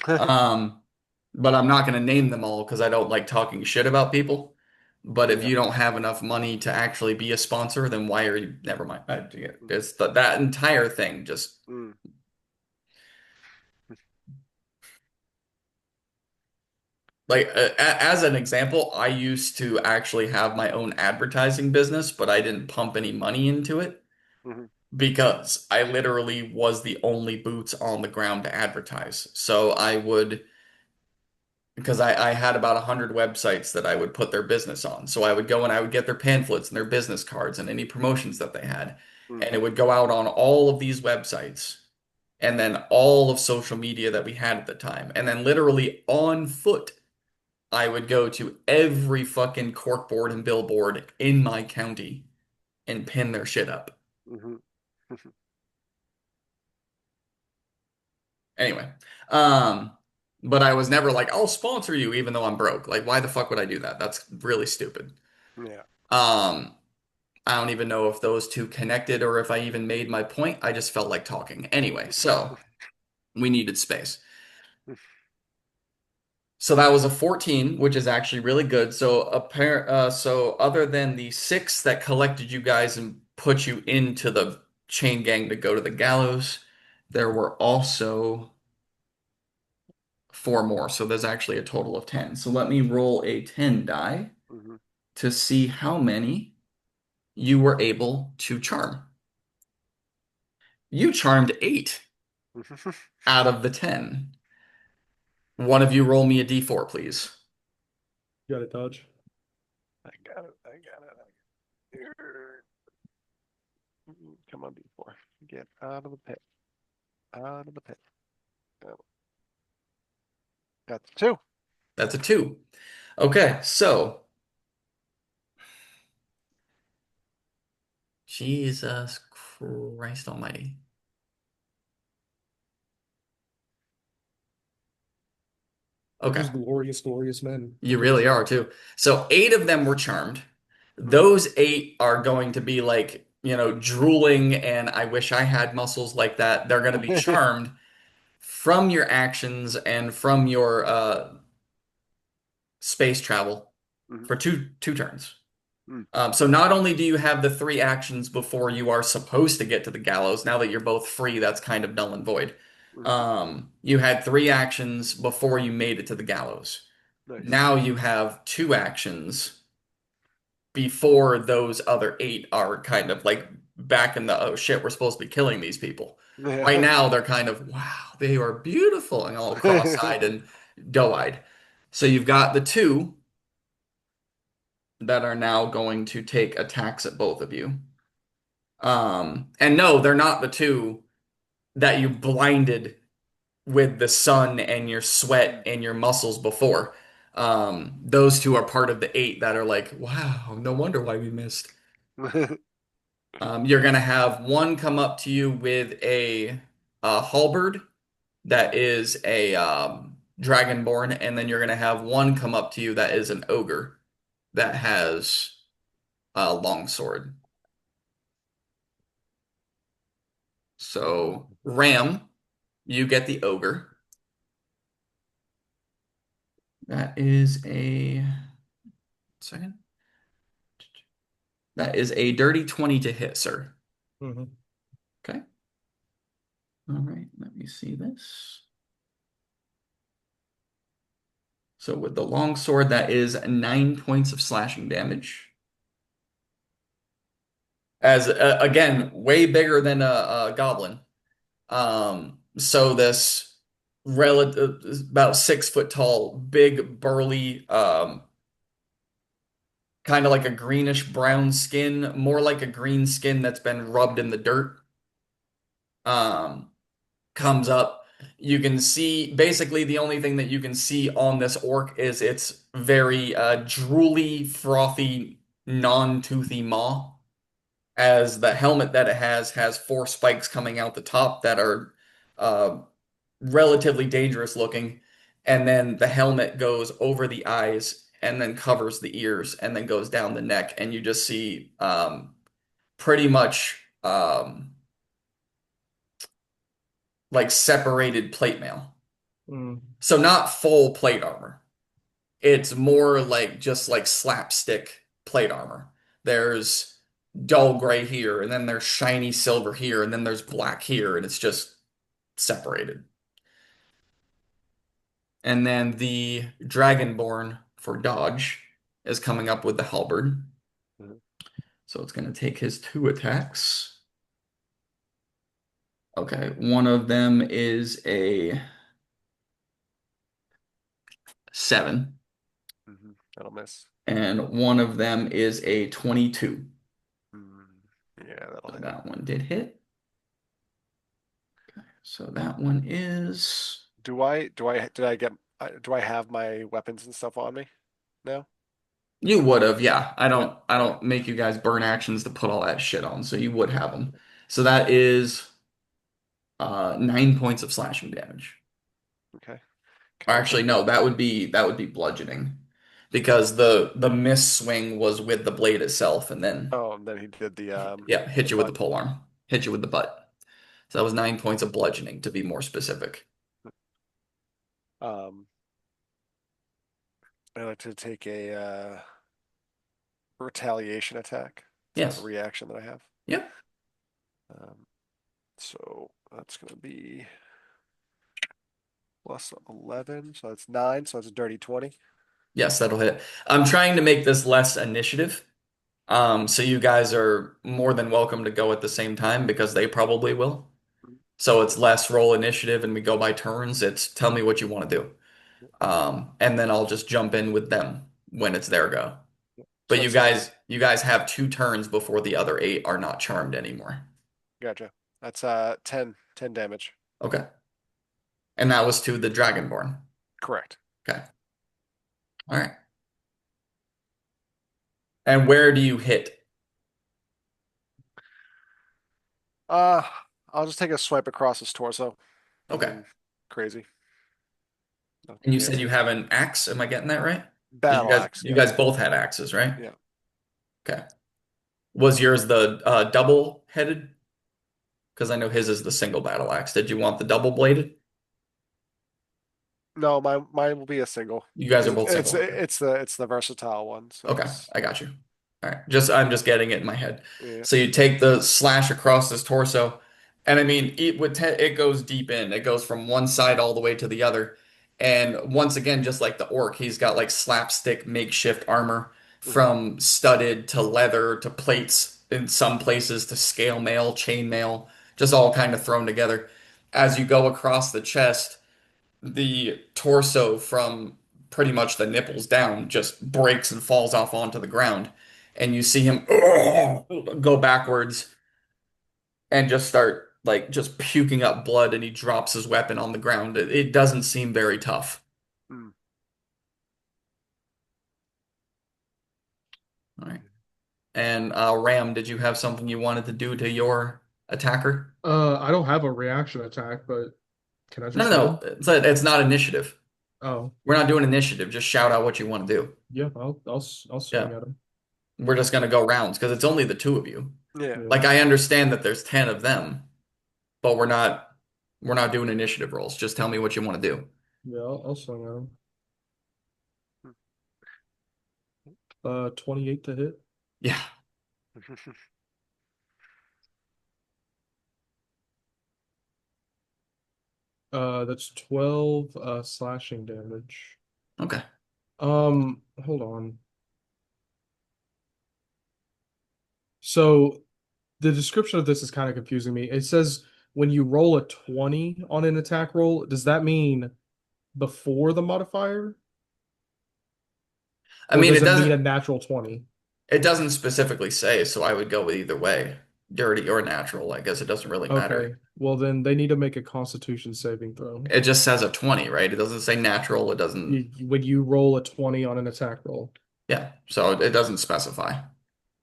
um, but I'm not going to name them all because I don't like talking shit about people. But if Yeah. you don't have enough money to actually be a sponsor, then why are you? Never mind. It's that entire thing just Mm. like as an example, I used to actually have my own advertising business, but I didn't pump any money into it. Mhm. because I literally was the only boots on the ground to advertise. So I would, because I had about 100 websites that I would put their business on. So I would go and I would get their pamphlets and their business cards and any promotions that they had. Mm, And it would go out on all of these websites and then all of social media that we had at the time. And then literally on foot, I would go to every fucking corkboard and billboard in my county and pin their shit up. mhm. Anyway, um, but I was never like, I'll sponsor you even though I'm broke. Like, why the fuck would I do that? That's really stupid. Yeah. Um, I don't even know if those two connected or if I even made my point. I just felt like talking. Anyway, so we needed space. So that was a 14, which is actually really good. So other than the six that collected you guys and put you into the chain gang to go to the gallows, there were also four more. So there's actually a total of 10. So let me roll a 10 die Mhm. to see how many you were able to charm. You charmed eight out of the 10. One of you roll me a d4, please. Got it, Dodge. I got it. I got it. Come on, B4. Get out of the pit. Out of the pit. Oh, that's two. That's a two. Okay, so Jesus Christ Almighty. We're Okay, just glorious, glorious men. you really are too. So eight of them were charmed. Mhm. Those eight are going to be like, drooling, and I wish I had muscles like that. They're going to be charmed from your actions and from your space travel Mhm. for two turns. Mhm. So not only do you have the three actions before you are supposed to get to the gallows, now that you're both free, that's kind of null and void. Mhm. You had three actions before you made it to the gallows. Nice. Now you have two actions before those other eight are kind of like back in the, oh shit, we're supposed to be killing these people. Right Yeah. now they're kind of, wow, they are beautiful and all cross-eyed and doe-eyed. So you've got the two that are now going to take attacks at both of you. And no, they're not the two that you blinded with the sun and your sweat and your muscles before. Those two are part of the eight that are like, wow, no wonder why we missed. You're gonna have one come up to you with a halberd that is a dragonborn, and then you're gonna have one come up to you that is an ogre that has a longsword. So, Ram, you get the ogre. That is a second. That is a dirty 20 to hit, sir. Mhm. Okay. All right, let me see this. So with the longsword, that is 9 points of slashing damage. As again, way bigger than a goblin. So this relative about 6 foot tall, big, burly, kind of like a greenish brown skin, more like a green skin that's been rubbed in the dirt. Um, Comes up. You can see basically the only thing that you can see on this orc is its very drooly, frothy, non-toothy maw. As the helmet that it has four spikes coming out the top that are uh, relatively dangerous looking, and then the helmet goes over the eyes and then covers the ears and then goes down the neck, and you just see pretty much like separated plate mail. Mm. So not full plate armor. It's more like just like slapstick plate armor. There's dull gray here, and then there's shiny silver here, and then there's black here, and it's just separated. And then the Dragonborn for dodge is coming up with the halberd. So it's going to take his two attacks. Okay, one of them is a 7, That'll miss. and one of them is a 22. Mm, yeah, that'll So hit. that one did hit. So that one is. Do I have my weapons and stuff on me now? You would have, yeah. I Yeah. don't I Okay. don't make you guys burn actions to put all that shit on, so you would have them. So that is 9 points of slashing damage. Okay. Or Can I actually, take? no, that would be bludgeoning. Because the miss swing was with the blade itself, and then Oh, and then he did yeah, the hit you with the butt. pole arm. Hit you with the butt. So that was 9 points of bludgeoning to be more specific. Um, I like to take a retaliation attack. It's kind of a Yes. reaction that I have. Yep. Um, so that's gonna be plus 11, so that's 9, so it's a dirty 20. Yes, that'll hit. I'm trying to make this less initiative. So you guys are more than welcome to go at the same time because they probably will. So it's less roll initiative and we go by turns. It's tell me what you want to do. And then I'll just jump in with them when it's their go. So But that's a you guys have 2 turns before the other 8 are not charmed anymore. gotcha. That's 10 damage. Okay. And that was to the Dragonborn. Correct. Okay. All right. And where do you hit? Uh, I'll just take a swipe across his torso. Okay. Nothing crazy. And Nothing you said you major. have an axe. Am I getting that right? Because Battle axe. you Yep. guys both had axes, right? Yeah. Okay. Was yours the double headed? Because I know his is the single battle axe. Did you want the double bladed? No, mine will be a single You guys because are both single. Okay. it's the versatile one. So Okay, it's I got you. All right. Just I'm just getting it in my head. yeah. So you take the slash across his torso, and I mean it goes deep in. It goes from one side all the way to the other. And once again, just like the orc, he's got like slapstick makeshift armor Mhm. from studded to leather to plates in some places to scale mail, chain mail, just all kind of thrown together. As you go across the chest, the torso from pretty much the nipples down just breaks and falls off onto the ground. And you see him go backwards and just start like just puking up blood and he drops his weapon on the ground. It doesn't seem very tough. Mm. All right. And Ram, did you have something you wanted to do to your attacker? I don't have a reaction attack, but can I No, just no, hit no. him? It's not initiative. Oh, We're not doing initiative. Just shout out what you want to do. yeah, I'll swing Yeah. at him. We're just gonna go rounds because it's only the two of you. Yeah. Yeah, Like I understand that there's 10 of them, but we're not doing initiative rolls. Just tell me what you want to do. yeah, I'll swing at him. Hmm. 28 to hit. Yeah. That's 12 slashing damage. Okay. Hold on. So the description of this is kind of confusing me. It says when you roll a 20 on an attack roll, does that mean before the modifier, I or mean, does it mean a natural 20? it doesn't specifically say, so I would go with either way. Dirty or natural. I guess it doesn't really Okay. matter. Well, then they need to make a Constitution saving throw. It just says a 20, right? It doesn't say natural. It doesn't, When you roll a 20 on an attack roll. yeah. So it doesn't specify.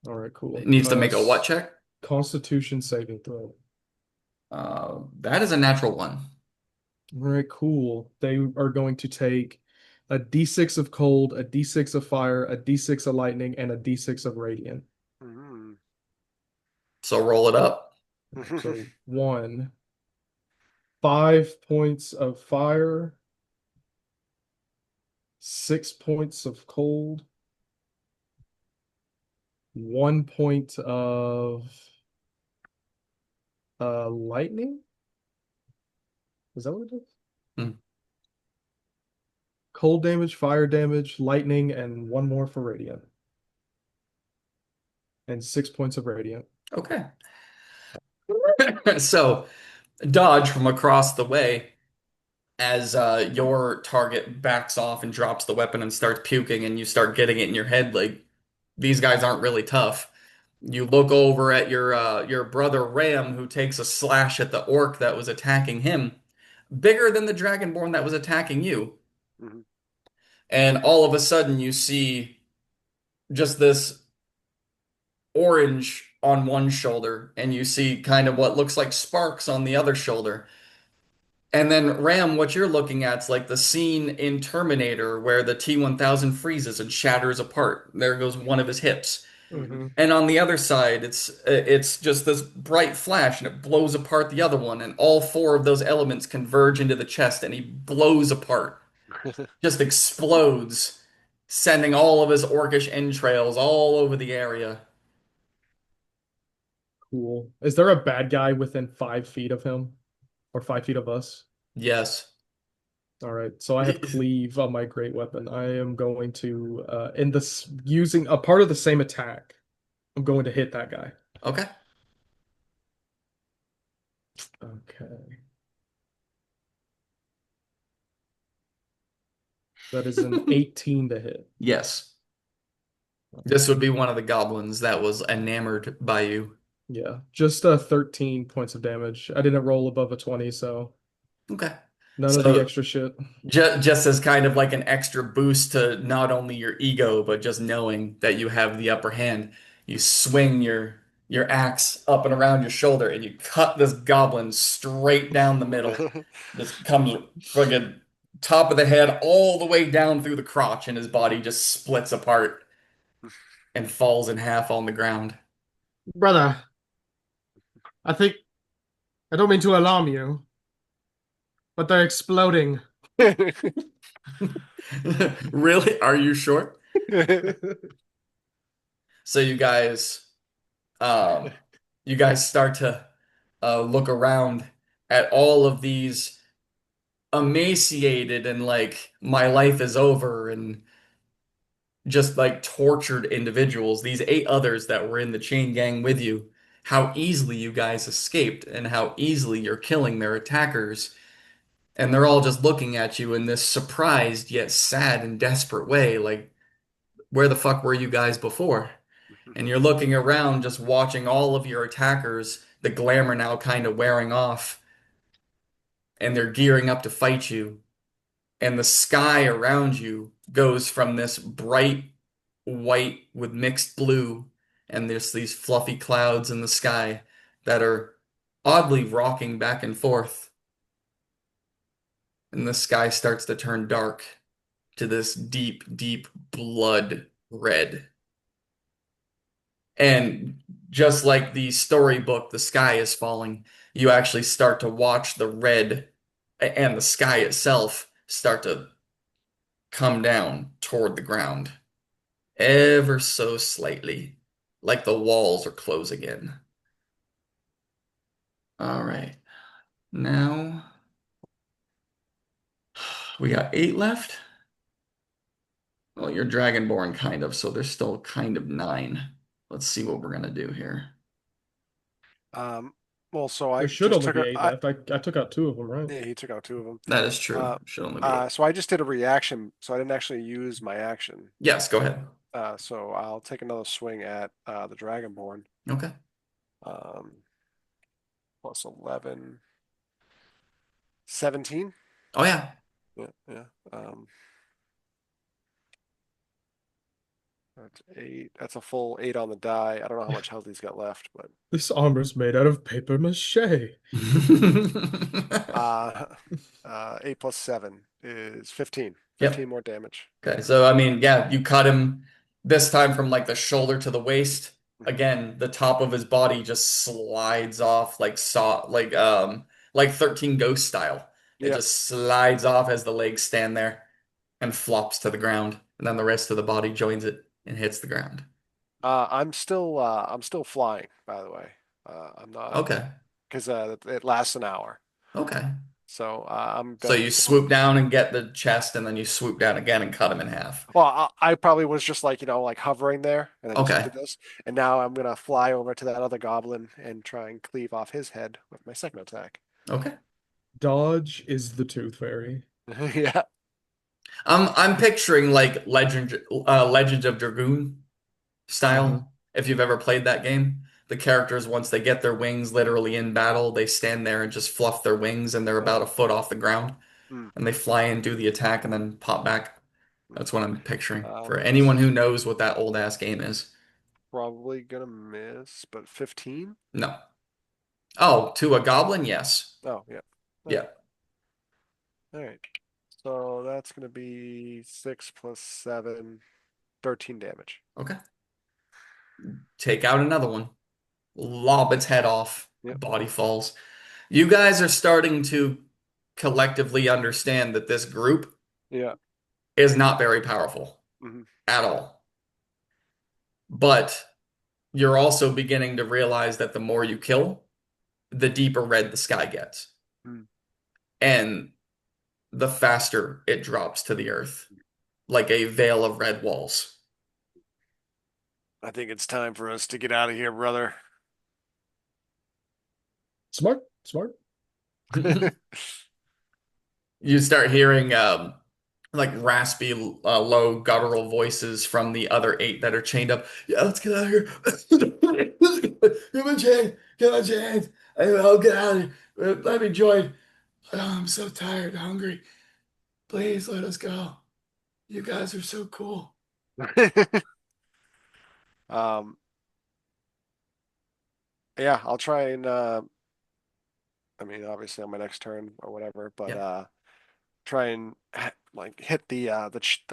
All right, It cool. needs to make a what check? Constitution saving throw. That is a natural one. All right, cool. They are going to take a D6 of cold, a D6 of fire, a D6 of lightning, and a D6 of radiant. Mm. So roll it up. So 1, 5 points of fire, 6 points of cold, 1 point of lightning. Is that what it is? Hmm. Cold damage, fire damage, lightning, and one more for radiant. And 6 points of radiant. Okay. So dodge from across the way as your target backs off and drops the weapon and starts puking, and you start getting it in your head like these guys aren't really tough. You look over at your brother Ram, who takes a slash at the orc that was attacking him, bigger than the dragonborn that was attacking you. Mhm. And all of a sudden, you see just this orange on one shoulder, and you see kind of what looks like sparks on the other shoulder. And then Ram, what you're looking at is like the scene in Terminator where the T-1000 freezes and shatters apart. There goes one of his hips. Mhm. Hmm. And on the other side, it's just this bright flash and it blows apart the other one, and all four of those elements converge into the chest and he blows apart. Just explodes, sending all of his orcish entrails all over the area. Cool. Is there a bad guy within 5 feet of him or 5 feet of us? Yes. All right. So I have cleave on my great weapon. I am going to in this using a part of the same attack. I'm going to hit that guy. Okay. Okay. That is an 18 to hit. Yes. This would Okay. be one of the goblins that was enamored by you. Yeah, just 13 points of damage. I didn't roll above a 20, so Okay. none of the So extra shit. just as kind of like an extra boost to not only your ego, but just knowing that you have the upper hand, you swing your axe up and around your shoulder and you cut this goblin straight down the middle. Just comes friggin' top of the head all the way down through the crotch, and his body just splits apart and falls in half on the ground. Brother, I think I don't mean to alarm you, but they're exploding. Really? Are you sure? So um, you guys start to look around at all of these emaciated and like my life is over and just like tortured individuals, these eight others that were in the chain gang with you, how easily you guys escaped and how easily you're killing their attackers. And they're all just looking at you in this surprised yet sad and desperate way, like, where the fuck were you guys before? And you're looking around, just watching all of your attackers, the glamour now kind of wearing off, and they're gearing up to fight you. And the sky around you goes from this bright white with mixed blue, and there's these fluffy clouds in the sky that are oddly rocking back and forth. And the sky starts to turn dark to this deep, deep blood red. And just like the storybook, The Sky is Falling, you actually start to watch the red and the sky itself start to come down toward the ground ever so slightly, like the walls are closing in. All right. Now we got eight left. Well, you're Dragonborn kind of, so there's still kind of nine. Let's see what we're gonna do here. Um, well, so There I should just only took be a, eight left. I took out two of them, right? yeah, he took out two of them. That is true. Uh, Should only be eight. so I just did a reaction, so I didn't actually use my action. Yes, go ahead. So I'll take another swing at the Dragonborn. Okay. Um, plus 11, 17. Oh yeah. Yeah, yeah. That's 8. That's a full 8 on the die. I don't know how much health he's got left, but This armor's made out of paper mache. uh, 8 plus 7 is 15. 15 Yep. more damage. Okay. So I mean, yeah, you cut him this time from like the shoulder to the waist. Mhm. Again, the top of his body just slides off like 13 Ghost style. It Yeah. just slides off as the legs stand there and flops to the ground. And then the rest of the body joins it and hits the ground. I'm still flying, by the way. I'm not Okay. because it lasts an hour. Okay. So I'm So gonna you still. swoop down and get the chest, and then you swoop down again and cut him in half. Well, I probably was just like, like hovering there, and I just Okay. did this. And now I'm gonna fly over to that other goblin and try and cleave off his head with my second attack. Okay. Dodge is the Tooth Fairy. Yeah. I'm picturing like Legends of Dragoon Hmm. style. If you've ever played that game, the characters once they get their wings literally in battle, they stand there and just fluff their wings and they're Uh, about a foot off the ground mm, and they fly and do the attack and then pop back. mm. That's what I'm picturing for This anyone who is knows what that old ass game is. probably gonna miss, but 15? No. Oh, to a goblin? Yes. Oh, yeah. All right. Yeah. All right. So that's gonna be 6 plus 7, 13 damage. Okay. Take out another one. Lob its head off. Yep. Body falls. You guys are starting to collectively understand that this group Yeah. is not very powerful Hmm. at all. But you're also beginning to realize that the more you kill, the deeper red the sky gets. Mm. And the faster it drops to the earth, like a veil of red walls. I think it's time for us to get out of here, brother. Smart, smart. You start hearing like raspy, low, guttural voices from the other eight that are chained up. Yeah, let's get out of here. Give me a chance. Give me a chance. I'll get out of here. Let me join. Oh, I'm so tired, hungry. Please let us go. You guys are so cool. Um, yeah, I'll try and I mean, obviously on my next turn or whatever, but Yeah. try and like hit the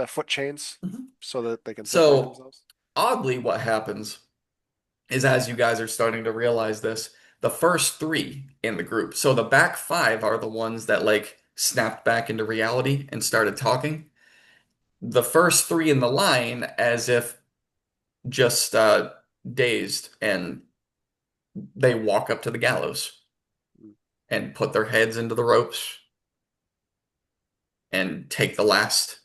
foot chains Mhm. so that they can separate So, themselves. oddly, what happens is as you guys are starting to realize this, the first three in the group, so the back five are the ones that like snapped back into reality and started talking. The first three in the line, as if just dazed, and they walk up to the gallows Mm. and put their heads into the ropes and take the last,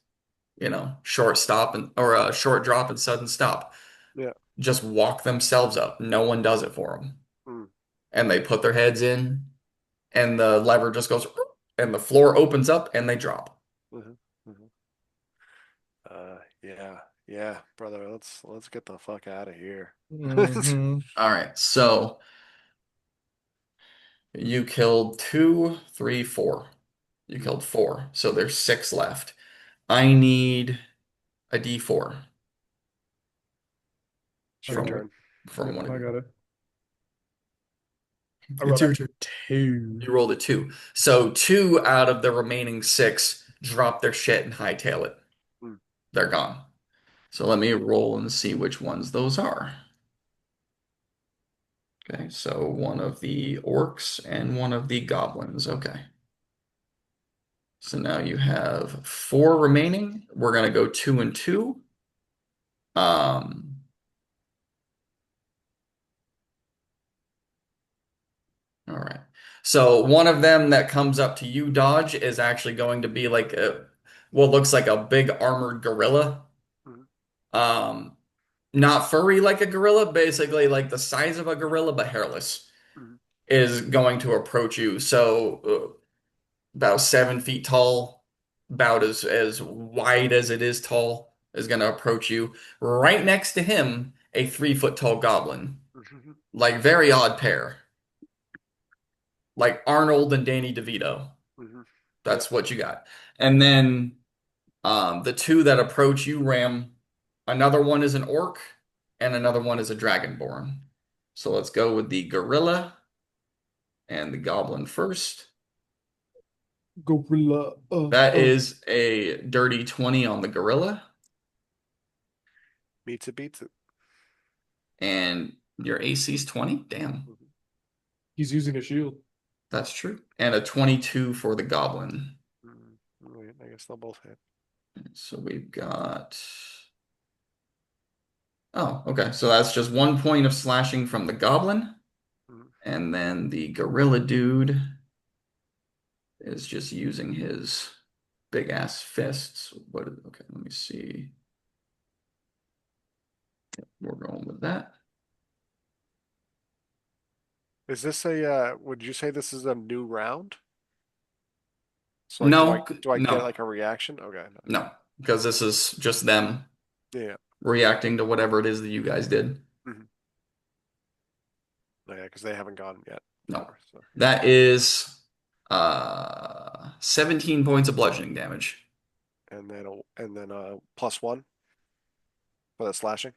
short stop and or a short drop and sudden stop. Yeah. Just walk themselves up. No one does it for them. Mm. And they put their heads in, and the lever just goes, and the floor opens up, and they drop. Hmm. Hmm. Yeah, yeah, brother. Let's get the fuck out of here. Hmm. All right, so you killed two, three, four. You killed four, so there's six left. I need a D4 I It's your got from it. turn. from Yep, one of I you. got it. I It's rolled your a turn. two. You rolled a two. So two out of the remaining six drop their shit and hightail it. Mm. They're gone. So let me roll and see which ones those are. Okay, so one of the orcs and one of the goblins. Okay. So now you have four remaining. We're gonna go two and two. Um, all right. So one of them that comes up to you, Dodge, is actually going to be like what looks like a big armored gorilla. Mhm. Um, Not furry like a gorilla, basically like the size of a gorilla but hairless, Mhm. is going to approach you. So about 7 feet tall, about as wide as it is tall, is going to approach you. Right next to him, a 3 foot tall goblin, Mhm. like very odd pair, like Arnold and Danny DeVito. Mhm. Yeah. That's what you got. And then the two that approach you, Ram, another one is an orc and another one is a dragonborn. So let's go with the gorilla and the goblin first. Gorilla. That is a dirty 20 on the gorilla, Meets it, beats it. and your AC's 20. Damn, Mhm. He's using a shield. that's true. And a 22 for the goblin. Wait, I guess they'll both hit. So we've got. Oh, okay. So that's just 1 point of slashing from the goblin. Mhm. And then the gorilla dude is just using his big ass fists. Okay, let me see. We're going with that. Is this would you say this is a new round? So like No, do I get no, like a reaction? Okay. no, because this is just them Yeah. reacting to whatever it is that you guys did. Mm-hmm. Yeah, because they haven't gone yet. No. Before, so. That is 17 points of bludgeoning damage. And then +1 for the slashing.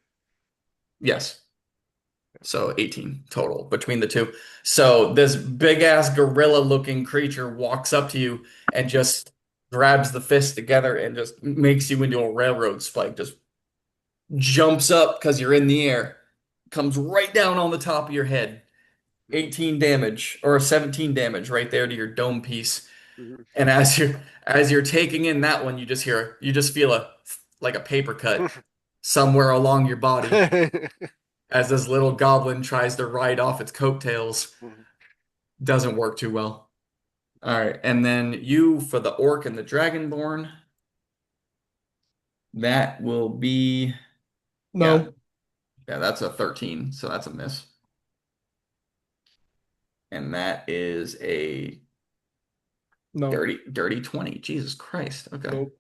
Yes. So 18 total between the two. So this big ass gorilla looking creature walks up to you and just grabs the fist together and just makes you into a railroad spike. Just jumps up because you're in the air, comes right down on the top of your head. 18 damage or 17 damage right there to your dome piece. Mm-hmm. And as you're taking in that one, you just feel a like a paper cut somewhere along your body as this little goblin tries to ride off its coattails. Doesn't work too well. All right, and then you for the orc and the dragonborn, that will be yeah, No, yeah, that's a 13, so that's a miss. And that is a no, dirty 20. Jesus Christ. Okay. nope.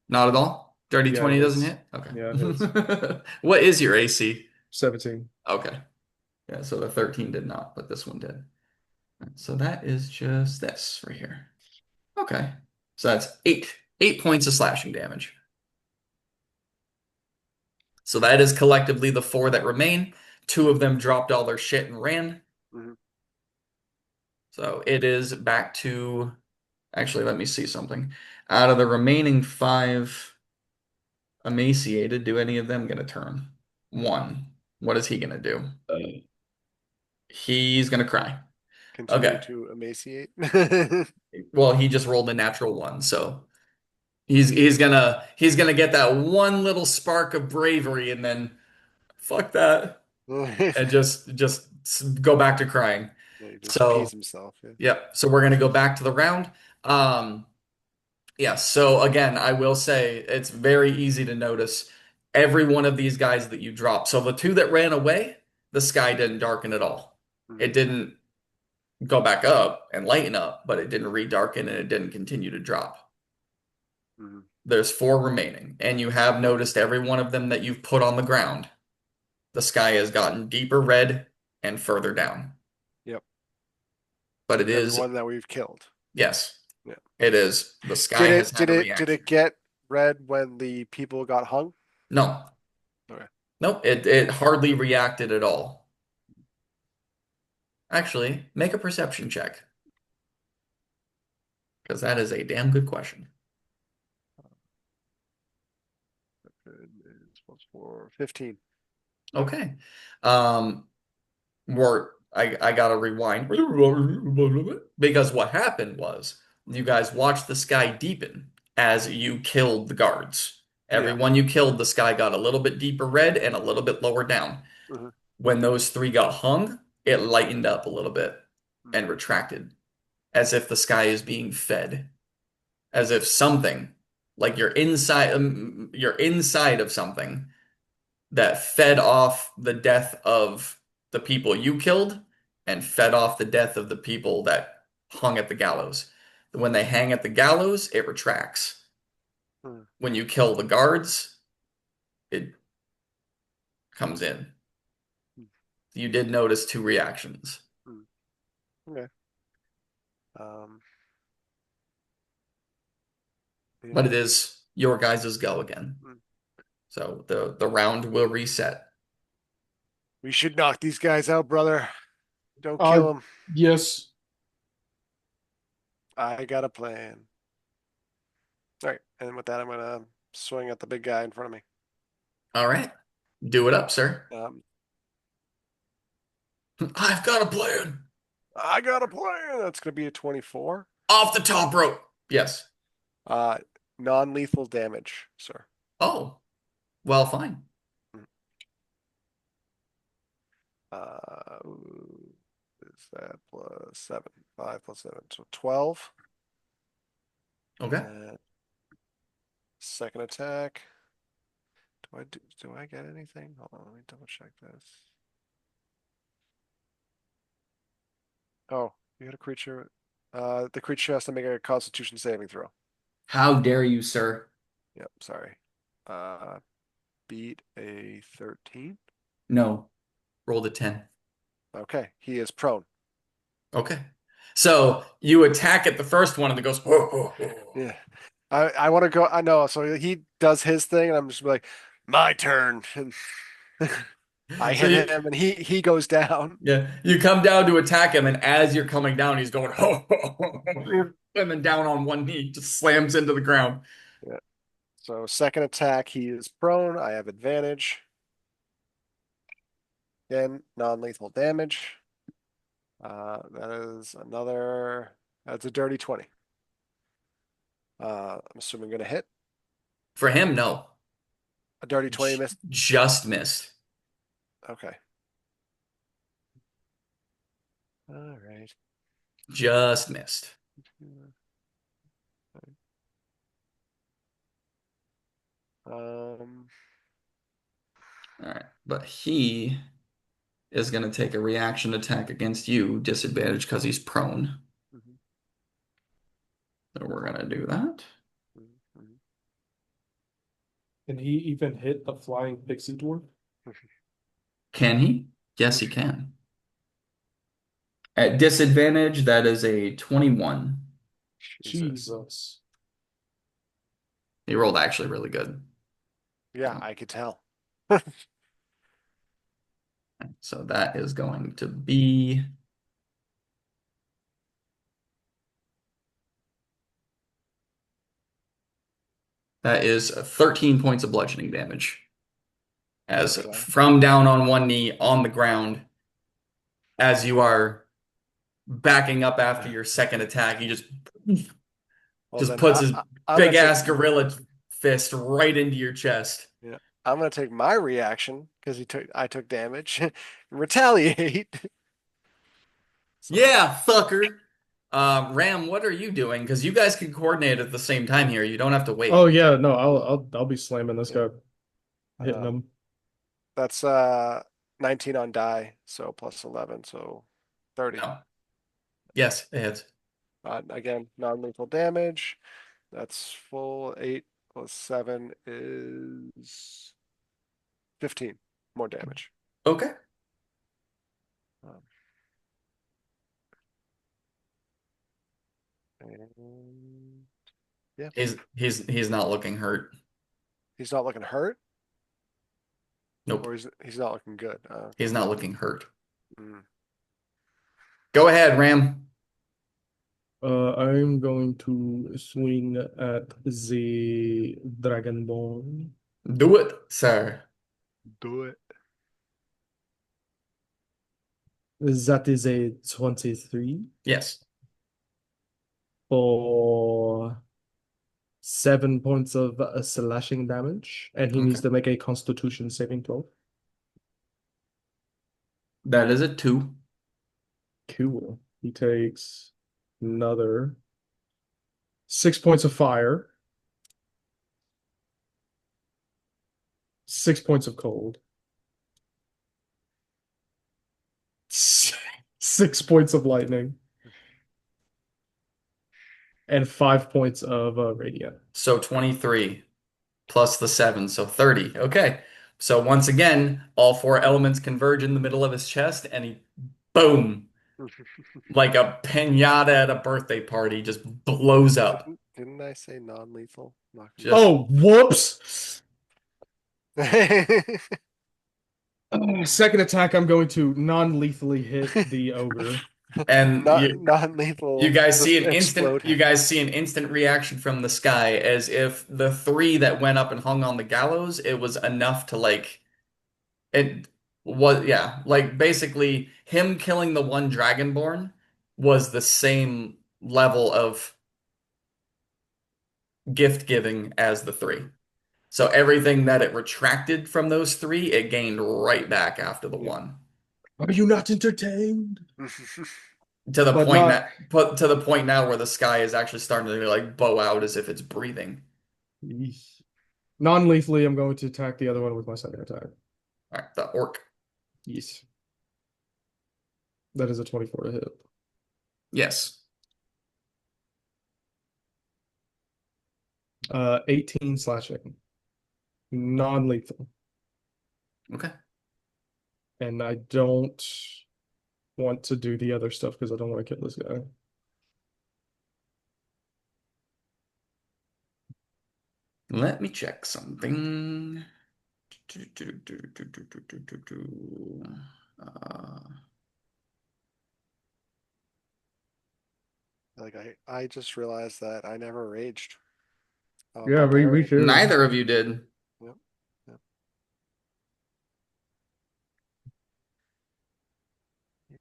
Not at all? Dirty Yeah, it 20 doesn't hits. hit? Okay. Yeah, it hits. What is your AC? 17. Okay. Yeah, so the 13 did not, but this one did. So that is just this right here. Okay. So that's eight. 8 points of slashing damage. So that is collectively the four that remain. Two of them dropped all their shit and ran. Mm-hmm. So it is back to actually, let me see something. Out of the remaining five emaciated, do any of them get a turn? One. What is he gonna do? He's gonna cry. Continue Okay. to emaciate. Well, he just rolled a natural one, so he's gonna get that one little spark of bravery and then fuck that Yeah, and just go back to crying. he just pees So, himself. Yeah. yep. So we're gonna go back to the round. Um, yeah, so again, I will say it's very easy to notice every one of these guys that you drop. So the two that ran away, the sky didn't darken at all. Mm-hmm. It didn't go back up and lighten up, but it didn't redarken and it didn't continue to drop. Mm-hmm. There's four remaining, and you have noticed every one of them that you've put on the ground. The sky has gotten deeper red and further down. Yep. But it is, Everyone that we've killed. yes, Yeah. it is. The sky Did has it had did a it did reaction. it get red when the people got hung? No, Okay. nope, it hardly reacted at all. Actually, make a perception check, because that is a damn good question. It's +4, 15. Okay. Um, I gotta rewind because what happened was you guys watched the sky deepen as you killed the guards. Yeah. Everyone you killed, the sky got a little bit deeper red and a little bit lower down. Mm-hmm. When those three got hung, it lightened up a little bit and retracted, as if the sky is being fed, as if something like you're inside of something that fed off the death of the people you killed and fed off the death of the people that hung at the gallows. When they hang at the gallows, it retracts. Mm-hmm. When you kill the guards, it comes in. You did notice two reactions, Okay. Um, but yeah. it is your guys' go again. So the round will reset. We should knock these guys out, brother. Don't Uh, kill them. yes. I got a plan. All right. And with that, I'm gonna swing at the big guy in front of me. All right. Do it up, sir. Um, I've got a plan. I got a plan. That's gonna be a 24. Off the top rope. Yes. Uh, non-lethal damage, sir. Oh, well, fine. Is that +7? 5 + 7, so 12. Okay. Second attack. Do I get anything? Hold on, let me double check this. Oh, you got a creature. The creature has to make a Constitution saving throw. How dare you, sir? Yep, sorry. Uh, beat a 13. No. Rolled a 10. Okay, he is prone. Okay. So you attack at the first one and it goes, "Whoa, whoa, whoa." Yeah. I want to go. I know. So he does his thing, and I'm just like, my turn. And I So hit him, and he goes down. you come down to attack him, and as you're coming down, he's going, "Ho, ho, ho, ho," and then down on one knee, just slams into the ground. Yeah. So second attack, he is prone. I have advantage. Again, non-lethal damage. That is another. That's a dirty 20. I'm assuming going to hit. For him, no. A dirty 20 J- miss. just missed. Okay. All right. Just missed. Um, All right. But he is going to take a reaction attack against you, disadvantage because he's prone. mhm, So we're going to do that. mhm, Can he even hit a flying pixie dwarf? Can he? Yes, he can. At disadvantage, that is a 21. Jesus. Jesus. He rolled actually really good. Yeah, I could tell. So that is going to be that is 13 points of bludgeoning damage. As Okay. from down on one knee on the ground, as you are backing up after your second attack, he Well, just then puts his I'm gonna big take ass gorilla fist right into your chest. yeah, I'm gonna take my reaction because I took damage and retaliate. So Yeah, fucker. Ram, what are you doing? Because you guys can coordinate at the same time here. You don't have to Oh wait. yeah, no, I'll be slamming this yeah. guy, hitting Uh, him. that's 19 on die, so plus 11, so 30. No. Yes, it hits. Again, non-lethal damage. That's full 8 plus 7 is 15 more damage. Okay. Um, and yeah, He's not looking hurt. he's not looking hurt, Nope. or he's not looking good. He's not looking hurt. Mm. Go ahead, Ram. I'm going to swing at the Dragonborn. Do it, sir. Do it. That is a 23 Yes. for 7 points of slashing damage, and he Okay. needs to make a Constitution saving throw. That is a 2. Cool. He takes another 6 points of fire, 6 points of cold, 6 points of lightning, and 5 points of radiant. So 23 plus the 7, so 30. Okay. So once again, all four elements converge in the middle of his chest, and he, boom, like a piñata at a birthday party, just blows up. Didn't I say non-lethal? Not Just Oh, whoops! gonna. Second attack, I'm going to non-lethally hit the ogre. and Not you non-lethal. Just you explode. guys see an instant reaction from the sky as if the three that went up and hung on the gallows, it was enough to like it was yeah, like basically him killing the one dragonborn was the same level of gift giving as the three. So everything that it retracted from those three, it gained right back after the Yeah. one. Are you not entertained? To the But point not that put to the point now where the sky is actually starting to like bow out as if it's breathing. non-lethally, I'm going to attack the other one with my second attack. All right, the orc. Yes. That is a 24 to hit. Yes. 18 slashing, non-lethal, Okay. and I don't want to do the other stuff because I don't want to kill this guy. Let me check something. Uh, Like I just realized that I never raged. I'm a Yeah, we barbarian. should. neither of you did. Yep. Yep. Yep.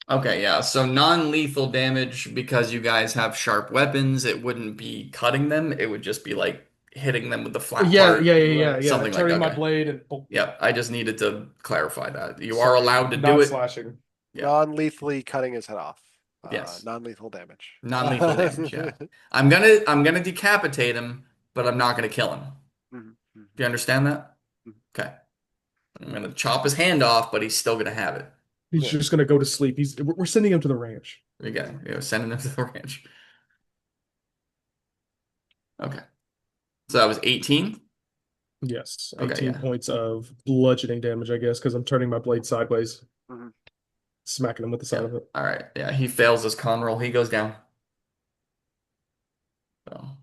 Okay, yeah. So non-lethal damage because you guys have sharp weapons, it wouldn't be cutting them. It would just be like hitting them with the flat Yeah, part, yeah, yeah, yeah, Right. yeah. something like Turning my okay. blade and boom. Yep, I just needed to clarify that. You are Sorry, allowed to do not it. slashing. Yeah. Non-lethally cutting his head off. Yes. Non-lethal damage. Non-lethal damage, yeah. I'm gonna decapitate him, but I'm not gonna kill him. Mhm, Do you mhm, understand that? mhm. Okay. I'm gonna chop his hand off, but he's still gonna have it. He's Yeah. just gonna go to sleep. We're sending him to the ranch. Again, sending him to the ranch. Okay. So that was 18. Yes, Okay, 18 yeah. points of bludgeoning damage, I guess, because I'm turning my blade sideways, Mhm. smacking him with the side Yeah. of it. All right. Yeah, he fails his con roll. He goes down. So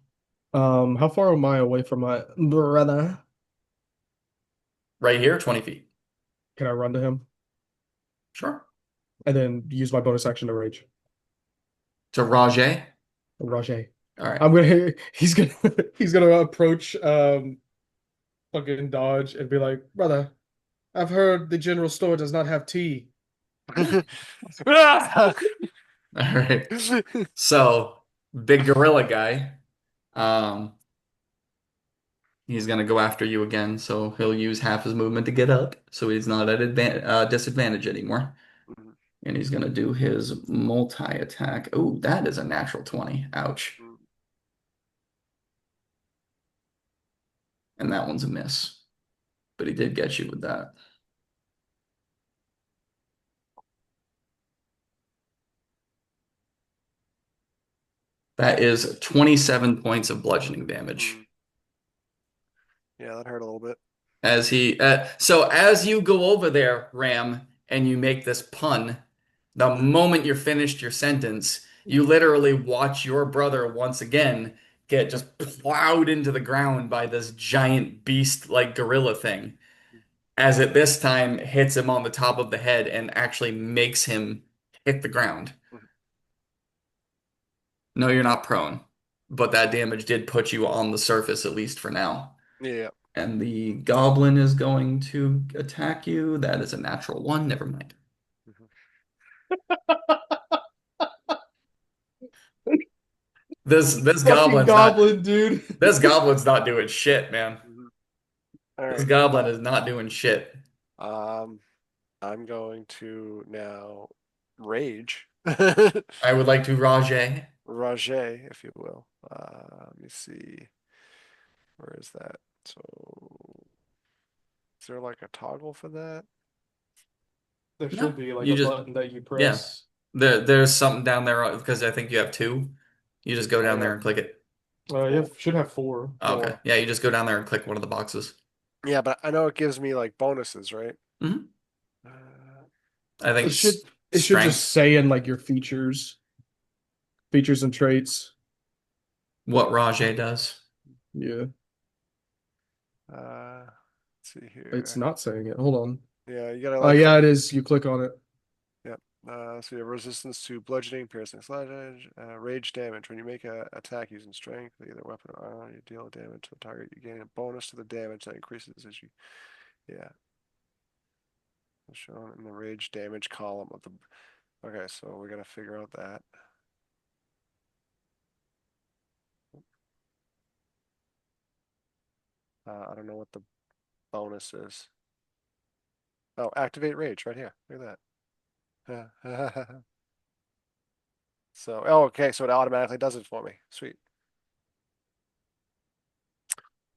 How far am I away from my brother? right here, 20 feet. Can I run to him Sure. and then use my bonus action to rage? To Rajay. Rajay. All right. I'm gonna he's gonna he's gonna approach fucking Dodge and be like, brother, I've heard the general store does not have tea. Ah! All right. So big gorilla guy. Um, he's gonna go after you again. So he'll use half his movement to get up, so he's not at disadvantage anymore. Mhm, And he's gonna do his multi-attack. Oh, that is a natural 20. Ouch. mhm. And that one's a miss. But he did get you with that. That is 27 points of bludgeoning damage. Mhm. Yeah, that hurt a little bit. So as you go over there, Ram, and you make this pun, the moment you're finished your sentence, you literally watch your brother once again get just plowed into the ground by this giant beast like gorilla thing, as it this time hits him on the top of the head and actually makes him hit the ground. Mhm. No, you're not prone, but that damage did put you on the surface, at least for now. Yeah. And the goblin is going to attack you. That is a natural one. Never mind. Mhm. This Fucking goblin's not goblin, dude. this goblin's not doing shit, man. Mhm. All This right. goblin is not doing shit. Um, I'm going to now rage. I would like to Rajay. Rajay, if you will. Let me see. Where is that? So, is there like a toggle for that? There No, should be like you a just button that you yeah. press. There's something down there because I think you have two. You just go I down there got and click it. Should have four. Oh, okay. Yeah, you just go down there and click one of the boxes. Yeah, but I know it gives me like bonuses, right? Hmm. Uh, I think It should it's it should just strength. say in like your features and traits. What Rajay does. Yeah, let's see it's here. not saying it. Hold on. Yeah, you gotta Oh like, yeah, it is. You click on it. yep. So you have resistance to bludgeoning, piercing, slashing, rage damage. When you make a attack using strength, either weapon or armor, you deal damage to the target. You gain a bonus to the damage that increases as you. Yeah, shown in the rage damage column of the. Okay, so we're gonna figure out that. I don't know what the bonus is. Oh, activate rage right here. Look at that. So, oh, okay, so it automatically does it for me. Sweet, It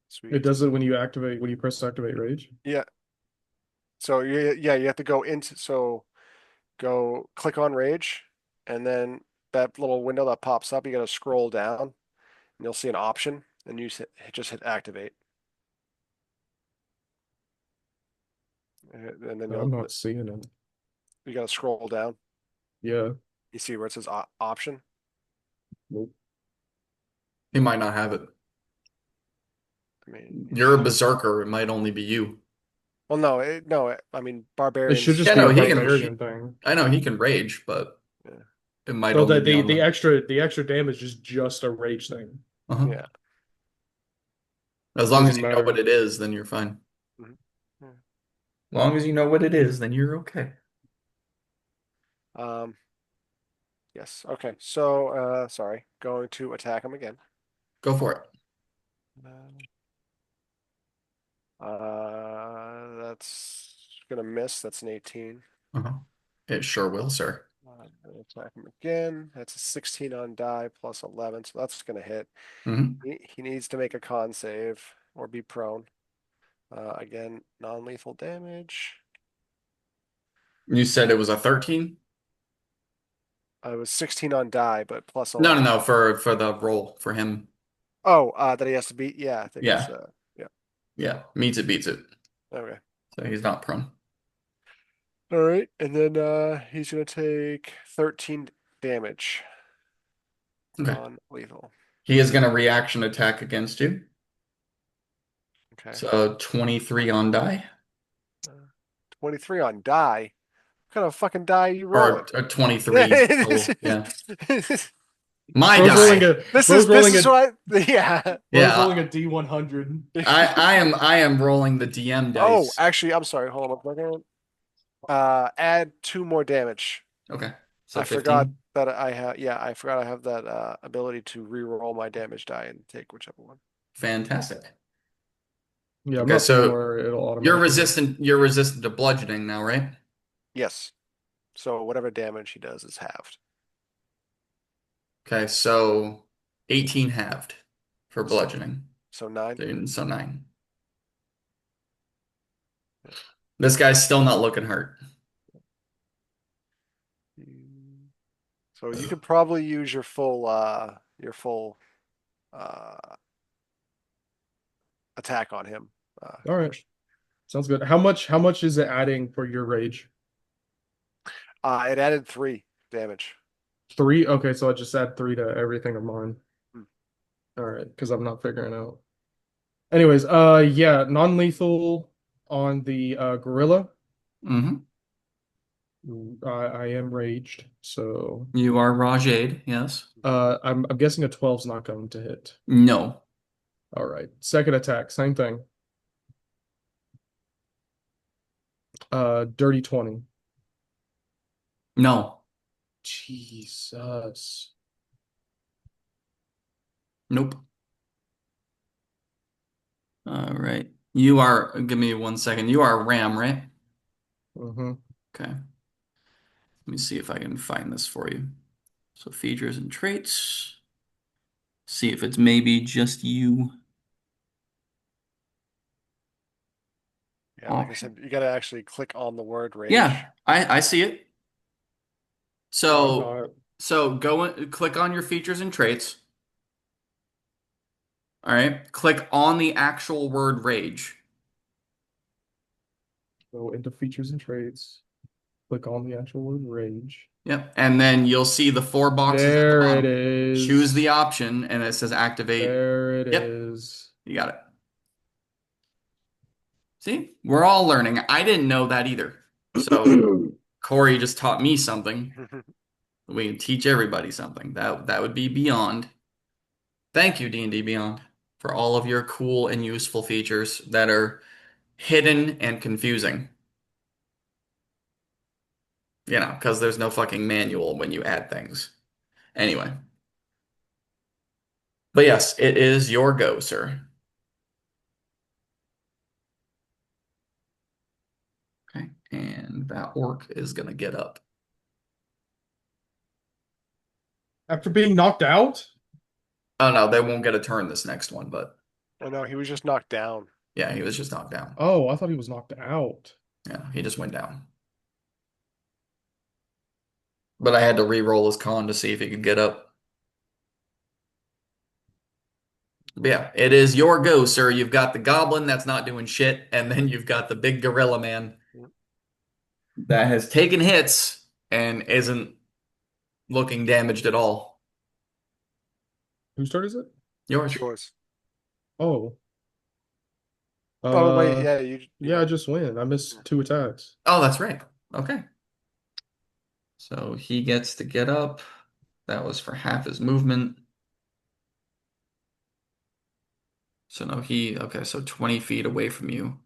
sweet. does it when you press activate rage. Yeah, So yeah, you have to go into go click on rage, and then that little window that pops up, you got to scroll down, and you'll see an option, and just hit activate, and then I'm not seeing it. you got to scroll down. Yeah. You see where it says option. Nope. He might not have it. I mean, You're a berserker. It might only be you. well, no, I mean It should barbarians. just Yeah, be no, a he can. barbarian thing. I know he can rage, but Yeah, it might Oh, only be on the the. extra damage is just a rage thing. Uh-huh. yeah. As It long as doesn't you know what matter. it is, then you're fine. Mhm. Yeah. As long as you know what it is, then you're okay. Um, yes. Okay. So, sorry. Going to attack him again. Go for it. That's gonna miss. That's an 18. Uh-huh. It sure will, sir. Gonna attack him again. That's a 16 on die plus 11, so that's gonna hit. Hmm. He needs to make a con save or be prone. Again, non-lethal damage. You said it was a 13? I was 16 on die, but plus No, no, 11. no, for the roll for him. Oh, that he has to beat. Yeah, I think it's Yeah. yeah. Yeah. Meets it, beats it. Okay. So he's not prone. All right, and then he's gonna take 13 damage, Okay. non-lethal. He is going to reaction attack against you. Okay. So 23 on die. Uh, 23 on die. What kind of fucking die are you rolling? Or 23 total. Yeah. My Bro's rolling die. a This is what yeah. Yeah. a D100. I am rolling the DM Oh, dice. actually, I'm sorry. Hold on one second. Add 2 more damage. Okay. So I forgot 15. that I have. Yeah, I forgot I have that ability to re-roll my damage die and take whichever one. Fantastic. Yeah, I'm Okay, not seeing so where it'll you're automatically. resistant to bludgeoning now, right? Yes. So whatever damage he does is halved. Okay, so 18 halved for So, bludgeoning. so 9. So 9. This guy's still not looking hurt. So you could probably use your full uh attack on him. All right. Sounds good. How much is it adding for your rage? It added 3 damage. 3? Okay, so I just add 3 to everything of mine. Hmm. All right, because I'm not figuring out. Anyways, yeah, non-lethal on the gorilla. Mm-hmm. I am raged, so You are Rajade, yes. I'm guessing a 12's not going to hit. No. All right. Second attack, same thing. Dirty 20. No. Jesus. Nope. All right. You are, give me 1 second. You are Ram, right? Mm-hmm. Okay. Let me see if I can find this for you. So features and traits. See if it's maybe just you. Yeah, like I Option. said, you got to actually click on the word Yeah, rage. I see it. No, I'm So not. so go and click on your features and traits. All right. Click on the actual word rage. Go into features and traits. Click on the actual word rage. Yep. And then you'll see the 4 boxes at the There it bottom. Choose the is. option and it says activate. There it Yep. is. You got it. See, we're all learning. I didn't know that either. So Corey just taught me something. We can teach everybody something. That would be Beyond. Thank you, D&D Beyond, for all of your cool and useful features that are hidden and confusing. You know, because there's no fucking manual when you add things. Anyway. But yes, it is your go, sir. Okay, and that orc is gonna get up. After being knocked out? Oh no, they won't get a turn this next one, but Oh no, he was just knocked down. yeah, he was just knocked down. Oh, I thought he was knocked out. Yeah, he just went down. But I had to re-roll his con to see if he could get up. But yeah, it is your go, sir. You've got the goblin that's not doing shit, and then you've got the big gorilla man that has taken hits and isn't looking damaged at all. Whose turn is it? Yours. It's yours. Oh, Oh wait, uh, yeah, you yeah, I go. just win. I missed 2 attacks. Oh, that's right. Okay. So he gets to get up. That was for half his movement. So no, okay, so 20 feet away from you.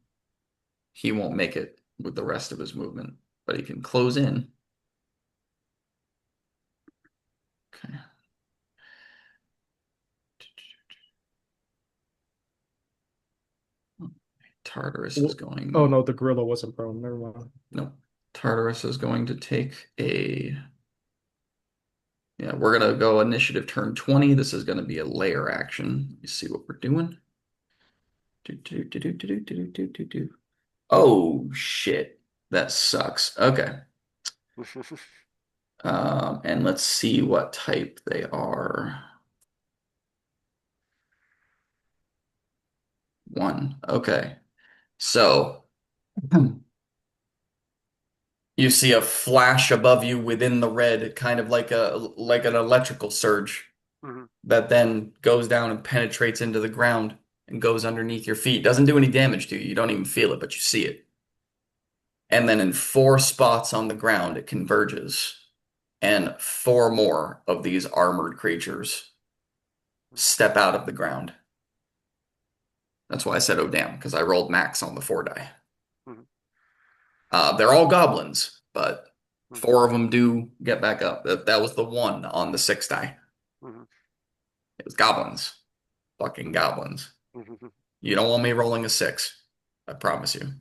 He won't make it with the rest of his movement, but he can close in. Okay. Tartarus is Oh going. no, the gorilla wasn't prone. Never mind. Nope. Tartarus is going to take a. Yeah, we're gonna go initiative turn 20. This is gonna be a layer action. You see what we're doing? Do, do, do, do, do, do, do, do, do, do. Oh shit. That sucks. Okay. And let's see what type they are. One. Okay. So you see a flash above you within the red, kind of like an electrical surge Mhm. that then goes down and penetrates into the ground and goes underneath your feet. Doesn't do any damage to you. You don't even feel it, but you see it. And then in 4 spots on the ground, it converges. And 4 more of these armored creatures step out of the ground. That's why I said, oh, damn, because I rolled max on the 4 die. Mhm. They're all goblins, but Mhm. 4 of them do get back up. That was the one on the 6 die. Mhm. It was goblins. Fucking goblins. Mhm. You don't want me rolling a 6. I promise you.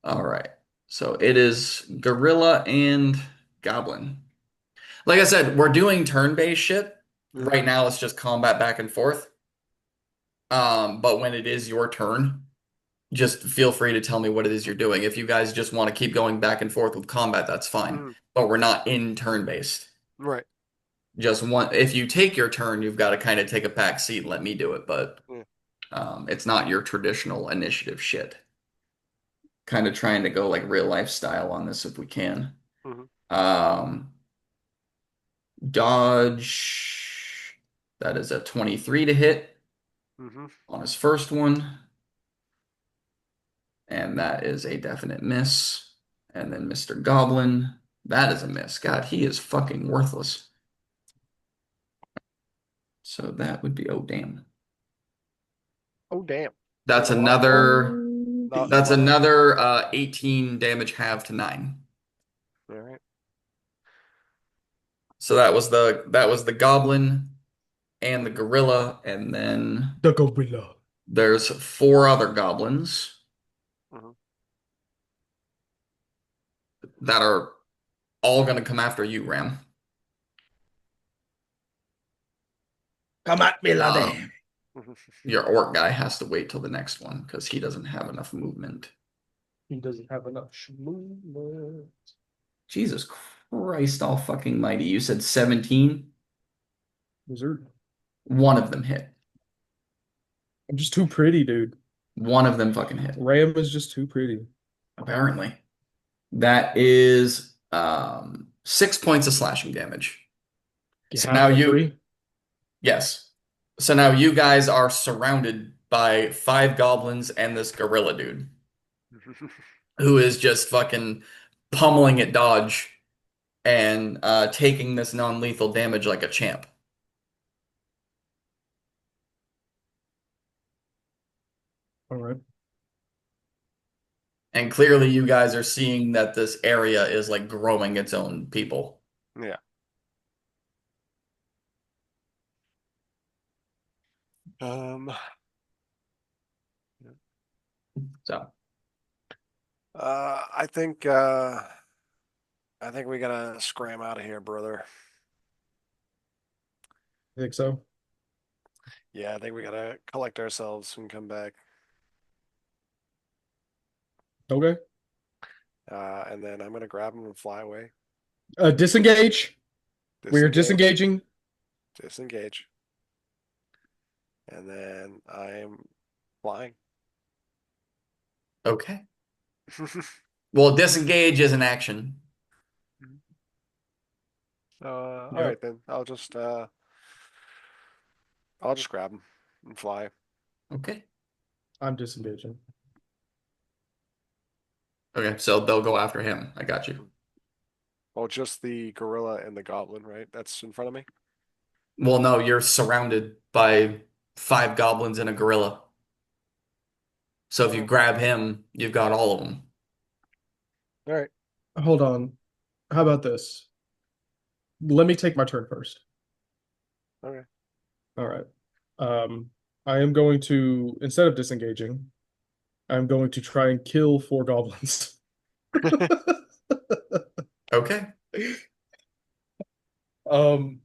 All right. So it is gorilla and goblin. Like I said, we're doing turn-based shit. Mhm. Right now it's just combat back and forth. But when it is your turn, just feel free to tell me what it is you're doing. If you guys just want to keep going back and forth with combat, that's fine. Mhm. But we're not in turn-based. Right. Just one, if you take your turn, you've got to kind of take a back seat and let me do it. But Yeah. it's not your traditional initiative shit. Kind of trying to go like real life style on this if we can. Mhm. Um, Dodge. That is a 23 to hit Mhm. on his first one. And that is a definite miss. And then Mr. Goblin. That is a miss. God, he is fucking worthless. So that would be, oh, damn. Oh damn. That's That's a lot. another Not a that's lot of. another 18 damage half to 9. All right. So that was the goblin and the gorilla, and then The gorilla. there's 4 other goblins Mhm. that are all gonna come after you, Ram. Come at me, laddie. Um, Mhm. your orc guy has to wait till the next one because he doesn't have enough movement. He doesn't have enough movement. Jesus Christ, all fucking mighty. You said 17? Wizard. One of them hit. I'm just too pretty, dude. One of them fucking hit, Ram is just too pretty. apparently. That is 6 points of slashing damage. You So have now the you, 3. yes. So now you guys are surrounded by 5 goblins and this gorilla dude who is just fucking pummeling at dodge and taking this non-lethal damage like a champ. All right. And clearly you guys are seeing that this area is like growing its own people. Yeah. Um. So I think. I think we gotta scram out of here, brother. I think so. Yeah, I think we gotta collect ourselves and come back. Okay. And then I'm gonna grab him and fly away. Disengage. We're Disengage. disengaging. Disengage. And then I'm flying. Okay. Well, disengage is an action. All Yep. right then. I'll just grab him and fly. Okay. I'm disengaging. Okay, so they'll go after him. I got you. Well, just the gorilla and the goblin, right? That's in front of me. Well, no, you're surrounded by 5 goblins and a gorilla. So if you Oh, grab him, you've got all of them. all right. Hold on. How about this? Let me take my turn first. Okay. All right. I am going to, instead of disengaging, I'm going to try and kill 4 goblins. Okay. Um,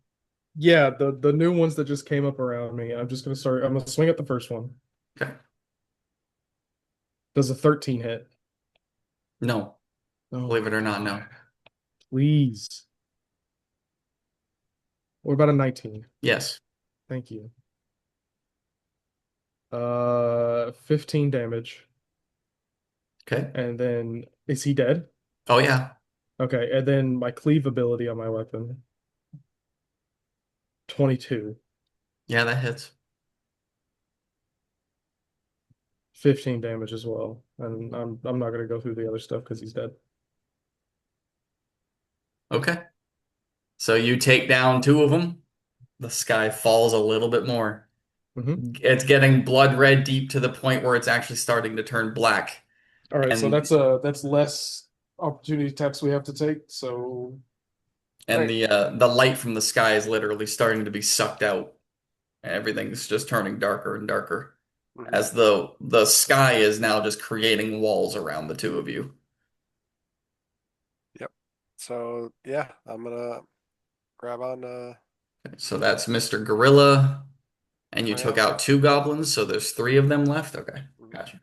yeah, the new ones that just came up around me. I'm gonna swing at the first one. Okay. Does a 13 hit? No, Oh believe my it or not, no. God. Please. What about a 19? Yes. Thank you. 15 damage. Okay. And then is he dead? Oh yeah. Okay, and then my cleave ability on my weapon. 22. Yeah, that hits. 15 damage as well. And I'm not gonna go through the other stuff because he's dead. Okay. So you take down 2 of them. The sky falls a little bit more. Hmm. It's getting blood red deep to the point where it's actually starting to turn black. All right, so And that's less opportunity attacks we have to take. So All and right. the light from the sky is literally starting to be sucked out. Everything's just turning darker and darker Hmm. as the sky is now just creating walls around the 2 of you. Yep. So yeah, I'm gonna grab on. So that's Mr. Gorilla, and you Oh took yeah. out 2 goblins, so there's 3 of them left. Okay, Mhm. gotcha.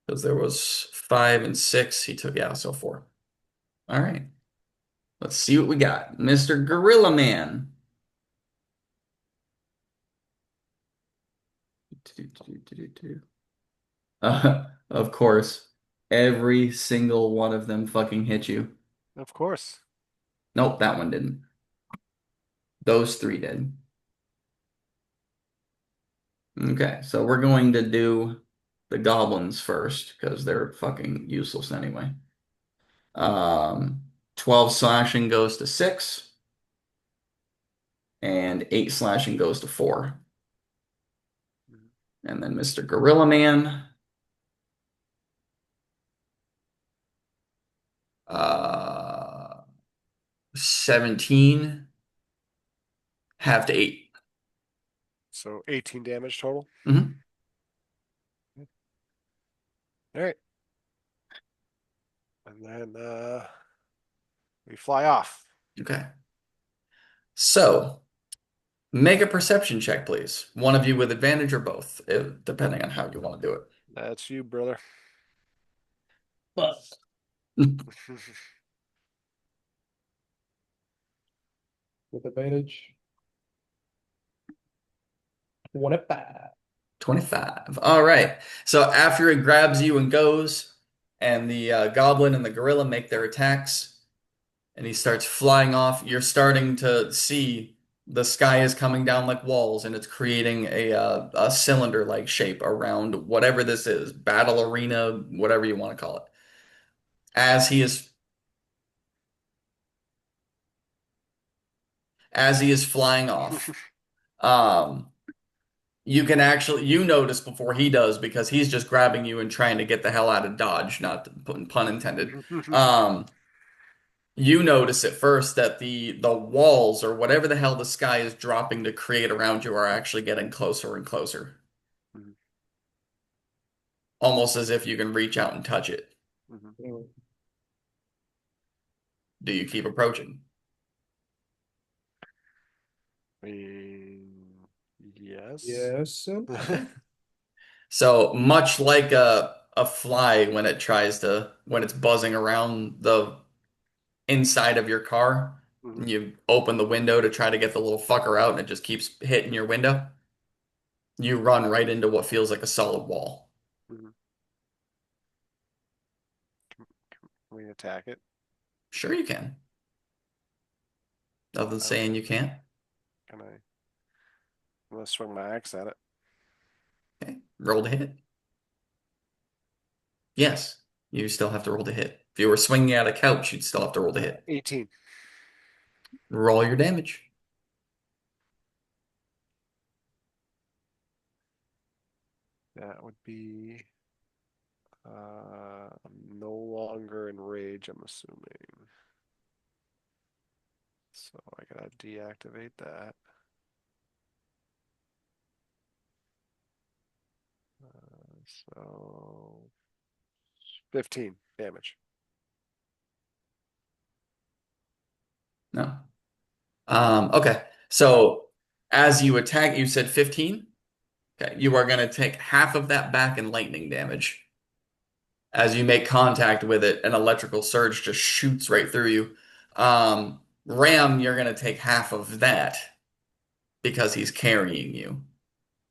Because there was 5 and 6, he took out, so 4. All right, let's see what we got. Mr. Gorilla Man. Of course, every single one of them fucking hit you. Of course. Nope, that one didn't. Those 3 did. Okay, so we're going to do the goblins first because they're fucking useless anyway. Um, 12 slashing goes to 6, and 8 slashing goes to 4. Mhm. And then Mr. Gorilla Man, 17, half to 8. So 18 damage total. Hmm. All right. And then we fly off. Okay. So make a perception check, please. One of you with advantage or both, depending on how you want to do That's you, brother. it. with advantage. 25. 25. All right. So after it grabs you and goes, and the goblin and the gorilla make their attacks, and he starts flying off, you're starting to see the sky is coming down like walls, and it's creating a cylinder-like shape around whatever this is, battle arena, whatever you want to call it. As he is as he is flying off, um, you can actually you notice before he does because he's just grabbing you and trying to get the hell out of Dodge, not pun intended. Um, you notice at first that the walls or whatever the hell the sky is dropping to create around you are actually getting closer and closer, Mhm. almost as if you can reach out and touch it. Mhm. Mm. Do you keep approaching? Yes. Yes. Okay. So much like a fly when when it's buzzing around the inside of your car, Hmm. and you open the window to try to get the little fucker out and it just keeps hitting your window. You run right into what feels like a solid wall. Hmm. We attack it. Sure you can. Nothing I don't saying know. you can't. Can I? I'm gonna swing my axe at it. Okay. Roll to hit. Yes. You still have to roll to hit. If you were swinging at a couch, you'd still have to roll to hit. 18. Roll your damage. That would be I'm no longer in rage, I'm assuming. So I gotta deactivate that. So 15 damage. No. Okay. So as you attack, you said 15? Okay. You are going to take half of that back in lightning damage. As you make contact with it, an electrical surge just shoots right through you. Ram, you're going to take half of that because he's carrying you.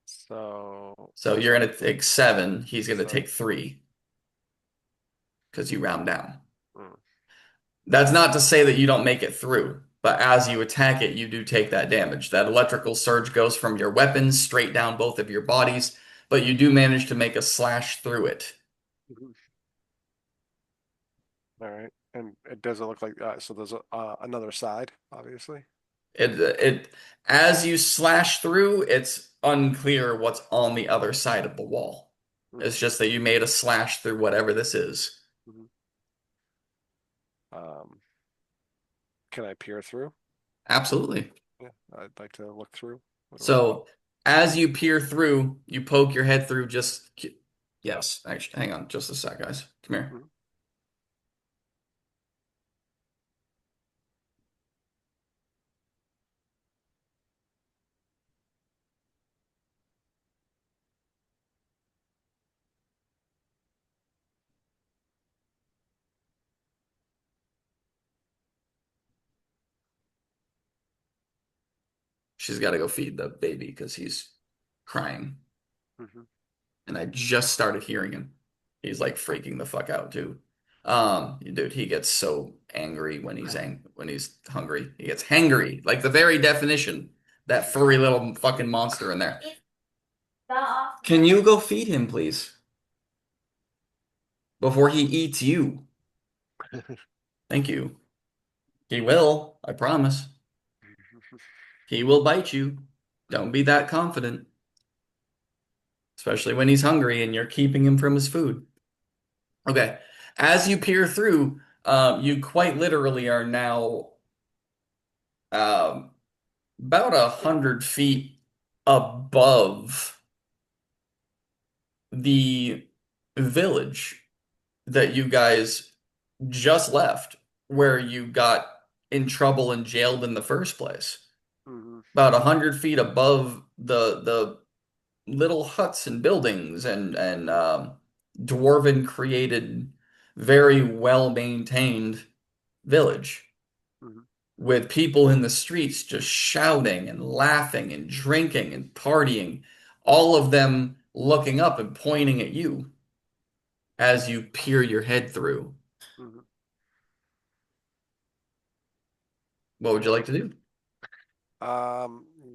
So So that's you're what. going to take seven. He's going to So take three because you round down. mm, That's not to say that you don't make it through, but as you attack it, you do take that damage. That electrical surge goes from your weapons straight down both of your bodies, but you do manage to make a slash through it. mhm. All right, and it doesn't look like so. There's another side, obviously. It as you slash through, it's unclear what's on the other side of the wall. Hmm. It's just that you made a slash through whatever this is. Hmm. Um, can I peer through? Absolutely. Yeah, I'd like to look through. What do I? So as you peer through, you poke your head through just yes, actually, hang on just a sec, guys. Come here. Mhm. She's got to go feed the baby because he's crying. Mhm. And I just started hearing him. He's like freaking the fuck out too. Dude, he gets so angry when he's hungry. He gets hangry, like the very definition. That furry little fucking monster in there. Can you go feed him, please? Before he eats you. Thank you. He will, I promise. He will bite you. Don't be that confident, especially when he's hungry and you're keeping him from his food. Okay. As you peer through, you quite literally are now um, about 100 feet above the village that you guys just left, where you got in trouble and jailed in the first place. Mhm. About 100 feet above the little huts and buildings and dwarven created, very well maintained village Mhm. with people in the streets just shouting and laughing and drinking and partying, all of them looking up and pointing at you as you peer your head through. Mhm. What would you like to do?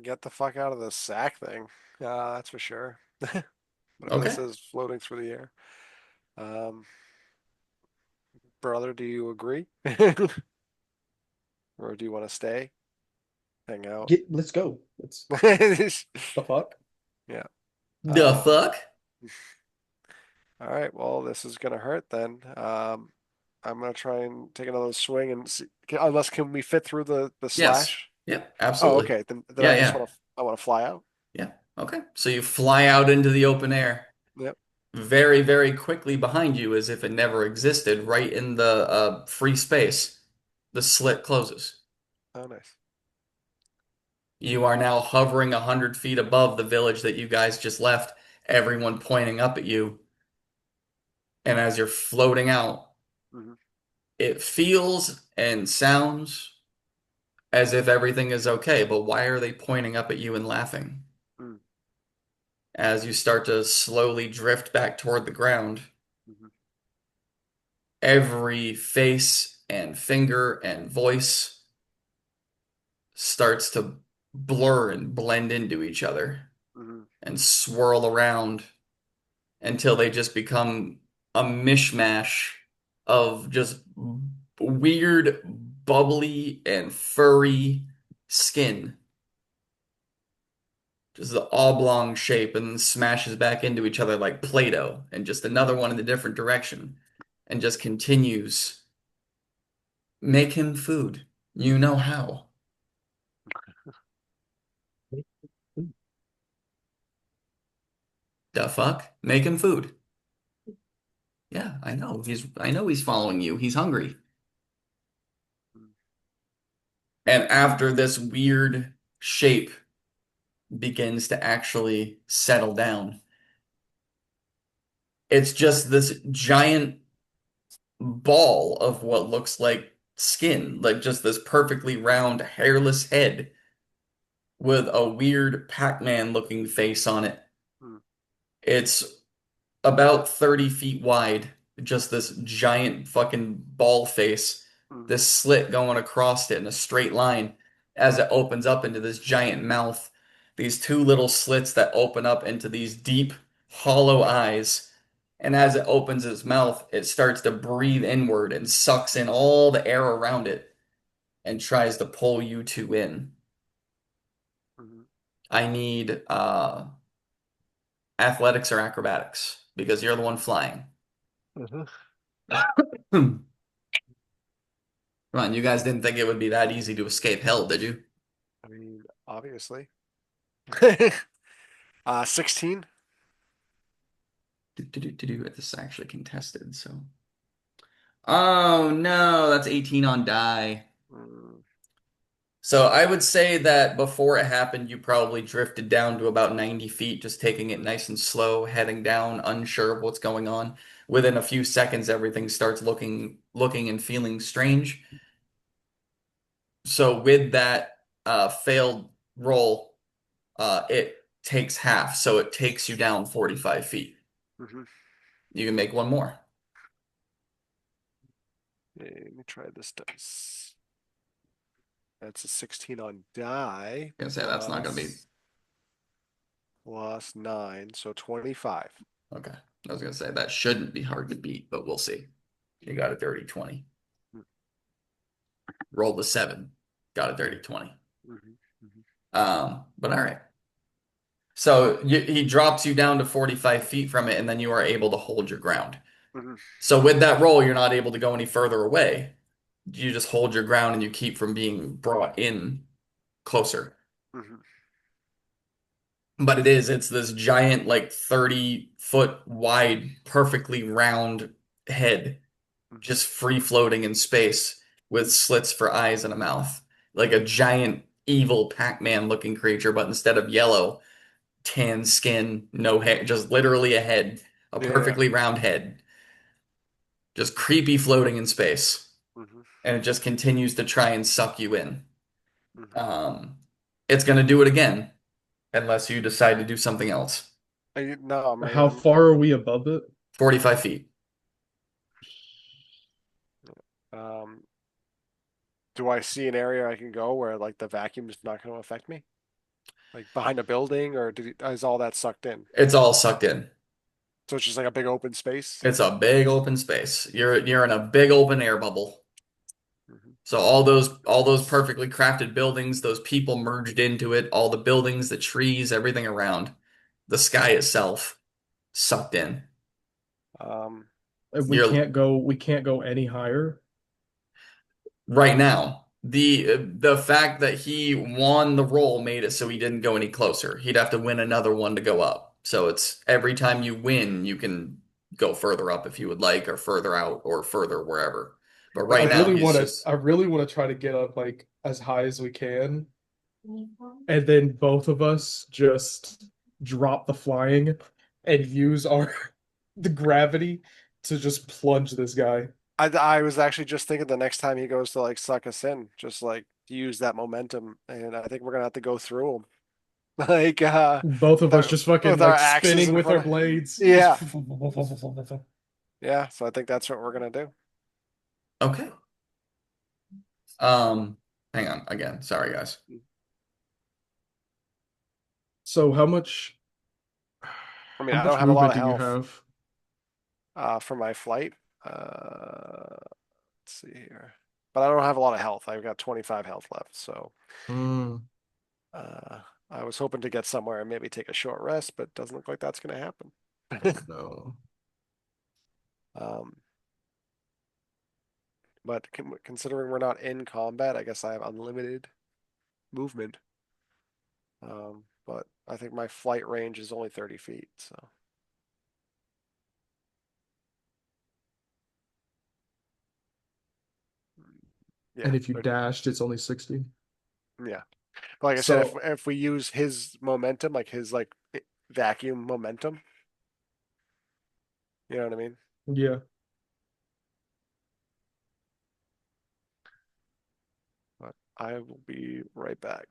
Get the fuck out of this sack thing. That's for sure. Whatever this Okay. is floating through the air. Um, brother, do you agree? Or do you want to stay? Hang out? Let's go. Let's the fuck. Yeah. The Um, fuck? all right. Well, this is gonna hurt then. I'm gonna try and take another swing and see, unless can we fit through the Yes. slash? Yeah, Oh, absolutely. okay. Then Yeah, I just yeah. want to fly out. Yeah. Okay. So you fly out into the open air. Yep. Very, very quickly behind you, as if it never existed, right in the free space. The slit closes. Oh, nice. You are now hovering 100 feet above the village that you guys just left, everyone pointing up at you. And as you're floating out, Hmm. it feels and sounds as if everything is okay, but why are they pointing up at you and laughing? Hmm. As you start to slowly drift back toward the ground, Hmm. every face and finger and voice starts to blur and blend into each other Hmm. and swirl around until they just become a mishmash of just weird, bubbly, and furry skin. Just the oblong shape and then smashes back into each other like Play-Doh and just another one in a different direction and just continues. Make him food. You know how. The fuck? Make him food. Yeah, I know. I know he's following you. He's hungry. And after this weird shape begins to actually settle down, it's just this giant ball of what looks like skin, like just this perfectly round, hairless head with a weird Pac-Man looking face on it. Hmm. It's about 30 feet wide, just this giant fucking ball face, Hmm. this slit going across it in a straight line as it opens up into this giant mouth. These two little slits that open up into these deep, hollow eyes. And as it opens its mouth, it starts to breathe inward and sucks in all the air around it and tries to pull you two in. Hmm. I need athletics or acrobatics because you're the one flying. Hmm. Come on, you guys didn't think it would be that easy to escape hell, did you? I mean, obviously. 16. This is actually contested, so. Oh no, that's 18 on die. Mm. So I would say that before it happened, you probably drifted down to about 90 feet, just taking it nice and slow, heading down, unsure of what's going on. Within a few seconds, everything starts looking and feeling strange. So with that failed roll, it takes half, so it takes you down 45 feet. Hmm. You can make one more. Okay, let me try this dice. That's a 16 on die I'm gonna say that's not gonna be plus 9, so 25. okay. I was gonna say that shouldn't be hard to beat, but we'll see. You got a dirty 20. Rolled a 7. Got a dirty 20. Mm-hmm. Hmm. But all right. So he drops you down to 45 feet from it, and then you are able to hold your ground. Hmm. So with that roll, you're not able to go any further away. You just hold your ground and you keep from being brought in closer. Hmm. But it's this giant, like 30-foot wide, perfectly round head, Hmm. just free floating in space with slits for eyes and a mouth. Like a giant, evil Pac-Man looking creature, but instead of yellow, tan skin, no hair, just literally a head, a Yeah, yeah. perfectly round head, just creepy floating in space. Hmm. And it just continues to try and suck you in. Hmm. Um, it's going to do it again unless you decide to do something else. No, I mean, How far are we above it? 45 feet. um, do I see an area I can go where like the vacuum is not going to affect me? Like behind a building, or is all that sucked in? It's all sucked in. So it's just like a big open space. It's a big open space. You're in a big open air bubble. Hmm. So all those perfectly crafted buildings, those people merged into it, all the buildings, the trees, everything around, the sky itself sucked in. Um, We You're can't go any higher. right now. The fact that he won the roll made it so he didn't go any closer. He'd have to win another one to go up. So it's every time you win, you can go further up if you would like, or further out, or further wherever. But I right now, really he's want to just I really want to try to get up like as high as we can, and then both of us just drop the flying and use our the gravity to just plunge this guy. I was actually just thinking the next time he goes to like suck us in, just like use that momentum, and I think we're gonna have to go through him, like Both of us just fucking with our like axes spinning in with our front of. blades. Just Yeah, yeah. So I think that's what we're gonna do. Okay. Um, Hang on again. Sorry, guys. So I mean, how I don't much have a lot movement of do you health have? for my flight. Let's see here, but I don't have a lot of health. I've got 25 health left, so Hmm. uh, I was hoping to get somewhere and maybe take a short rest, but doesn't look like that's gonna happen. Oh no. Um, but considering we're not in combat, I guess I have unlimited movement. But I think my flight range is only 30 feet, so And yeah, if you 30. dashed, it's only 60. Yeah. But like I said, So if we use his momentum, like his like vacuum momentum, you know what I mean? yeah. But I will be right back.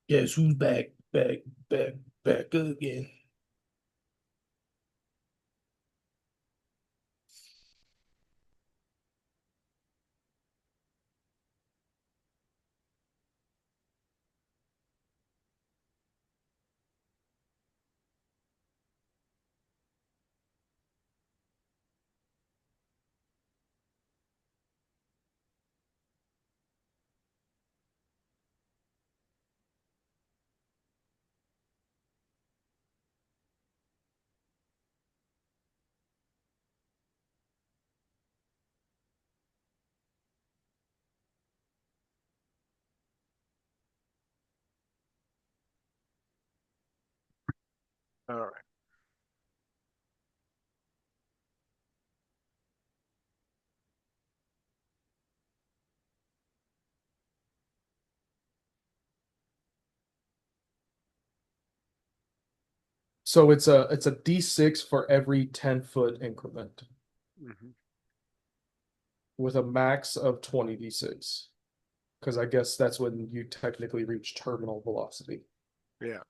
Guess who's back, back, back, back again? All right. So it's a D6 for every 10-foot increment Hmm. with a max of 20 D6. Because I guess that's when you technically reach terminal velocity. Yeah.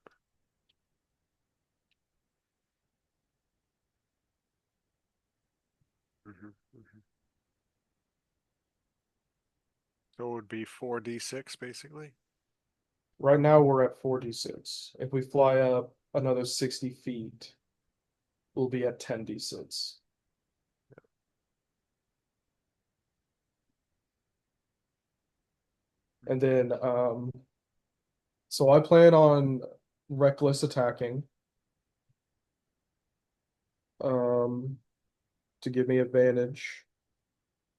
Hmm. Hmm. So it would be 4d6 basically. Right now we're at 4d6. If we fly up another 60 feet, we'll be at 10d6. And then so I plan on reckless attacking um to give me advantage.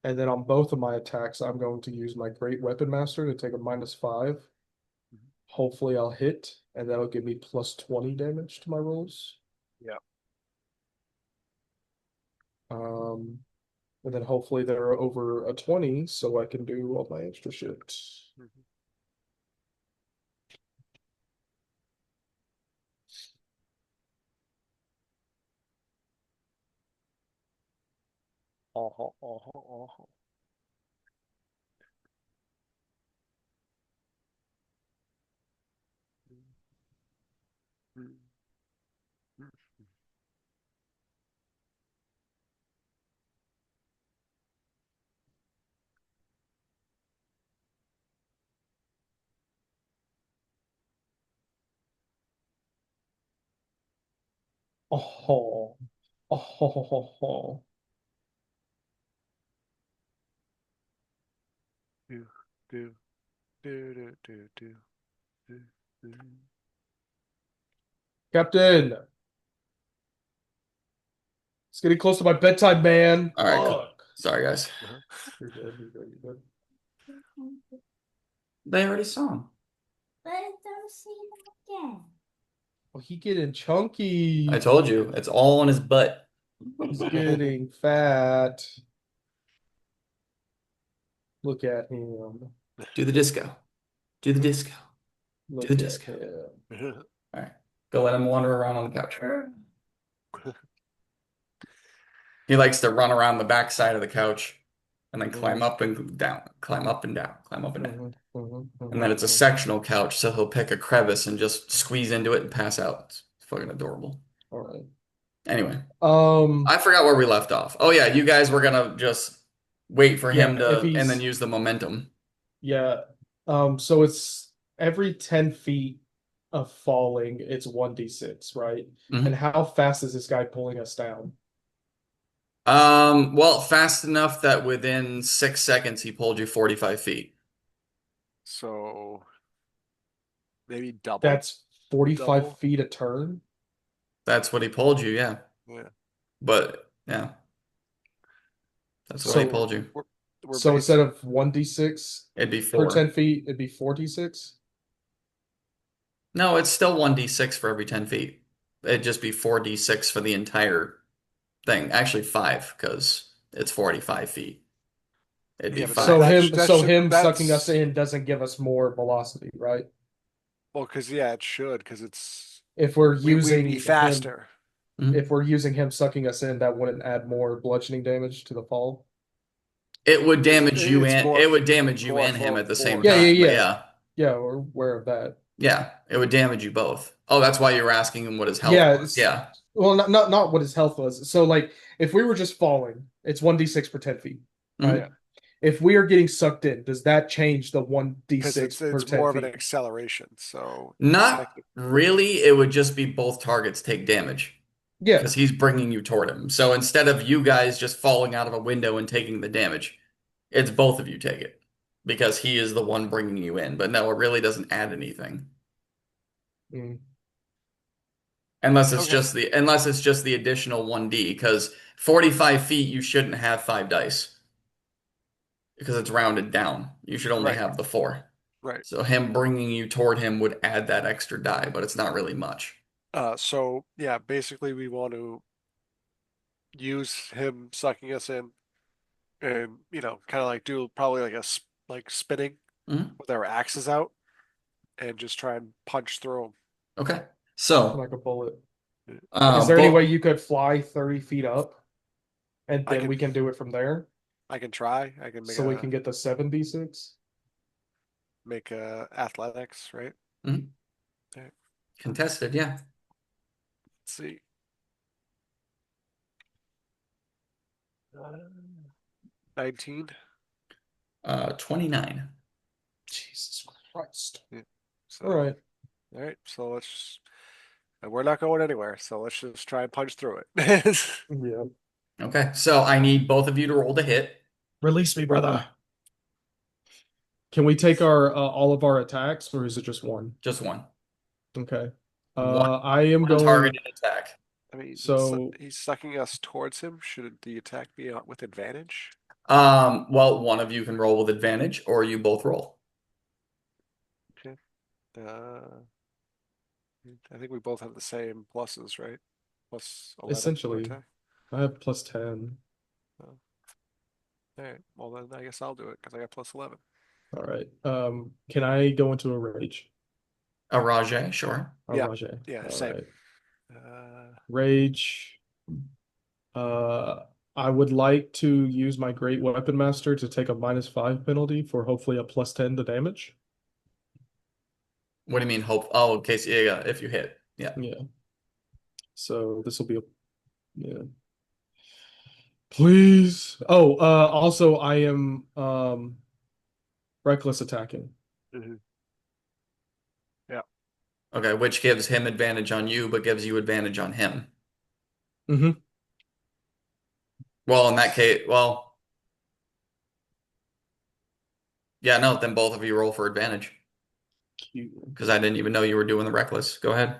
And then on both of my attacks, I'm going to use my Great Weapon Master to take a -5. Mhm. Hopefully I'll hit, and that'll give me +20 damage to my rolls. Yeah. Um, and then hopefully they're over a 20, so I can do all my extra shit. Mhm. Uh-huh, uh-huh, uh-huh. Mm, mm, Oh, oh, do, do, do, do, do, do, do, do. Captain, it's getting close to my bedtime, man. All right, cool. Fuck. Sorry, guys. Uh-huh. You're good, you're good, you're good. They already saw him. Let them see them again. Oh, he getting chunky. I told you, it's all on his butt. He's getting fat. Look at him. Do the disco. Do the disco. Do Look the at disco. him. All right. Go let him wander around on the couch. He likes to run around the back side of the couch and then climb up and down, climb up and down, climb up and down. And then it's a sectional couch, so he'll pick a crevice and just squeeze into it and pass out. It's fucking adorable. All right. Anyway, Um, I forgot where we left off. Oh yeah, you guys were gonna just wait for yeah, him if to and then he's use the momentum. yeah. So it's every 10 feet of falling, it's 1d6, right? And Mhm. how fast is this guy pulling us down? Well, fast enough that within 6 seconds he pulled you 45 feet. So maybe double, That's 45 double. feet a turn. That's what he pulled you, yeah. Yeah. But yeah, that's what he So So pulled you. we're so instead basic. of 1d6 It'd be per 4. 10 feet, it'd be 4d6. No, it's still 1d6 for every 10 feet. It'd just be 4d6 for the entire thing. Actually, 5, because it's 45 feet. It'd be Yeah, but 5. So him sucking us that's in doesn't give us more velocity, right? well, because yeah, it should, because it's If we're we'd be using him faster. Mhm. if we're using him sucking us in, that wouldn't add more bludgeoning damage to the fall. It would damage you It's and more it would damage you more and him at the same Yeah, force. time. But yeah, yeah. yeah, Yeah, we're aware of that. yeah, it would damage you both. Oh, that's why you were asking him what his health Yeah, was. Yeah. well, not what his health was. So like if we were just falling, it's 1d6 per 10 feet, right? Yeah, Mhm. If we are getting sucked in, does that change the because 1d6 per it's 10 more of an feet? acceleration. So Not technically, really. It would just be both targets take damage Yeah. because he's bringing you toward him. So instead of you guys just falling out of a window and taking the damage, it's both of you take it because he is the one bringing you in. But no, it really doesn't add anything. Mm. okay, Unless it's just the additional 1D because 45 feet you shouldn't have 5 dice because it's rounded down. You should only right, have the 4. right. So him bringing you toward him would add that extra die, but it's not really much. So yeah, basically we want to use him sucking us in, and kind of like do probably like like spinning Mhm. with our axes out, and just try and punch through Okay. So, Like a bullet. him. Is there any way but you could fly 30 feet up and I then we can can do it from there I can try. I can so we can get the 7d6? make a athletics, right? mhm. Okay, Contested, yeah. let's see. 19. 29. Jesus Christ. Yeah. All So, right. all right. So and we're not going anywhere. So let's just try and punch through it. Yeah. Okay, so I need both of you to roll to hit. Release me, brother. Can we take our all of our attacks, or is it just one? Just one. Okay. One, I am one going. targeted attack. I mean, So he's sucking us towards him. Should the attack be with advantage? Well, one of you can roll with advantage, or you both roll. Okay. Uh, I think we both have the same pluses, right? Plus 11 for essentially, attack. I have +10. Oh. All right. Well, then I guess I'll do it because I got plus 11. All right. Can I go into a rage? A Rajay, sure. A Yeah. rage. Yeah, All same. right. Uh, Rage. Uh, I would like to use my Great Weapon Master to take a -5 penalty for hopefully a +10 to damage. What do you mean hope? Oh, in case, yeah, if you hit. Yeah. Yeah. So this will be a yeah. Please. Oh, also I am reckless attacking. mhm. Yeah. Okay, which gives him advantage on you, but gives you advantage on him. Mm-hmm. Well, in that case, well, yeah, no, then both of you roll for advantage. Because I didn't even know you were doing the reckless. Go ahead.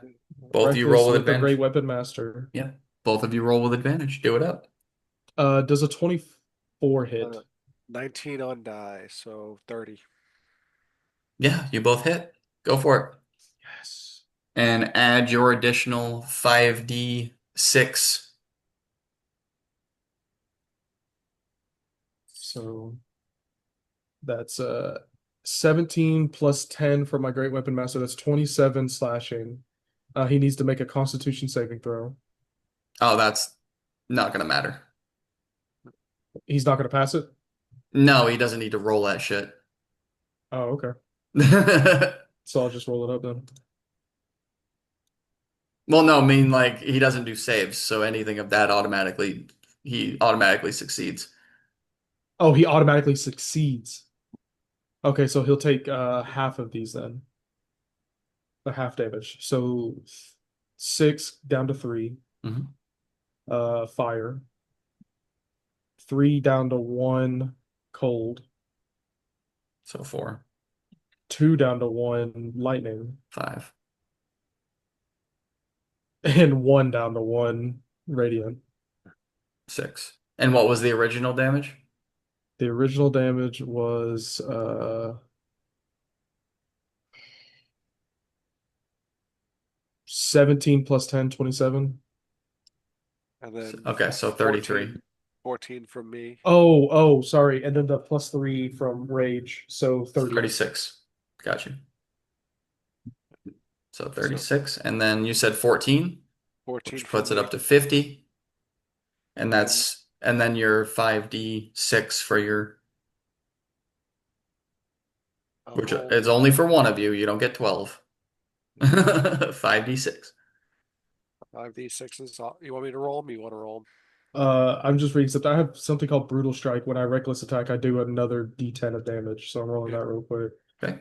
Both of you roll Reckless with with the Great advantage. Weapon Master. Yeah. Both of you roll with advantage. Do it up. Does a 24 hit? 19 on die, so 30. Yeah, you both hit. Go for it. Yes. And add your additional 5d6. So that's 17 plus 10 for my Great Weapon Master. That's 27 slashing. He needs to make a Constitution saving throw. Oh, that's not gonna matter. He's not going to pass it? No, he doesn't need to roll that shit. Oh, okay. So I'll just roll it up then. Well, no, I mean like he doesn't do saves, so anything of that he automatically succeeds. Oh, he automatically succeeds. Okay, so he'll take half of these then. The half damage. So 6 down to 3. Mhm. Fire. 3 down to 1 cold. So 4, 2 down to 1 lightning. 5. And 1 down to 1 radiant. 6. And what was the original damage? The original damage was 17 plus 10, 27. And then Okay, so 33. 14 from me. Oh, sorry. And then the +3 from rage. So 30. 36. Got you. So So 36. And then you said 14, 14 which from puts it me. up to 50. And then and then your 5d6 for your, I'll which roll. it's only for one of you. You don't get 12. 5d6. 5d6s. You want me to roll them? You want to roll them? I'm just reading something. I have something called Brutal Strike. When I reckless attack, I do another D10 of damage. So I'm rolling Yeah. that real quick. Okay.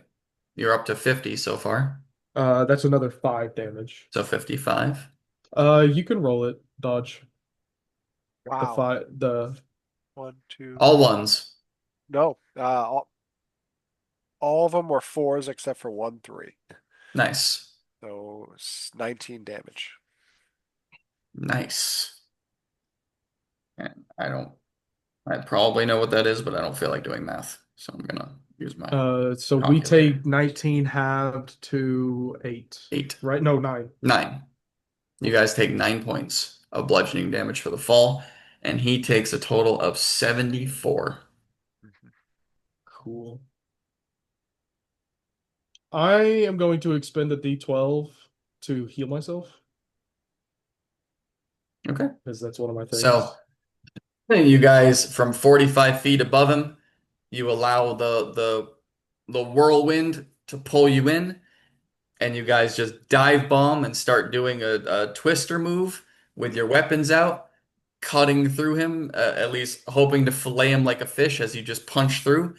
You're up to 50 so far. That's another 5 damage. So 55. You can roll it, dodge. The Wow. five, the 1, 2. All ones. No. All of them were 4s except for 1, 3. Nice. So 19 damage. Nice. And I probably know what that is, but I don't feel like doing math. So I'm gonna use my So we calculator. take 19 halved to 8. 8. Right? No, 9. 9. You guys take 9 points of bludgeoning damage for the fall, and he takes a total of 74. Cool. I am going to expend a D12 to heal myself Okay. because that's one of my things. So you guys from 45 feet above him, you allow the whirlwind to pull you in, and you guys just dive bomb and start doing a twister move with your weapons out, cutting through him, at least hoping to fillet him like a fish as you just punch through.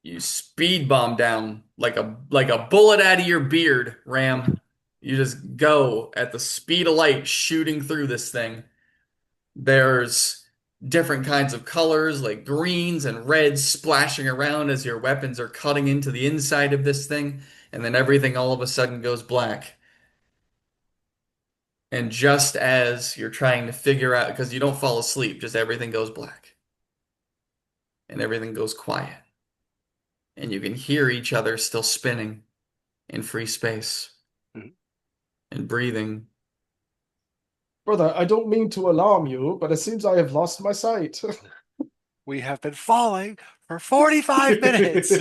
You speed bomb down like a bullet out of your beard, Ram. You just go at the speed of light shooting through this thing. There's different kinds of colors like greens and reds splashing around as your weapons are cutting into the inside of this thing, and then everything all of a sudden goes black. And just as you're trying to figure out, because you don't fall asleep, just everything goes black and everything goes quiet. And you can hear each other still spinning in free space Mhm. and breathing. Brother, I don't mean to alarm you, but it seems I have lost my sight. We have been falling for 45 minutes.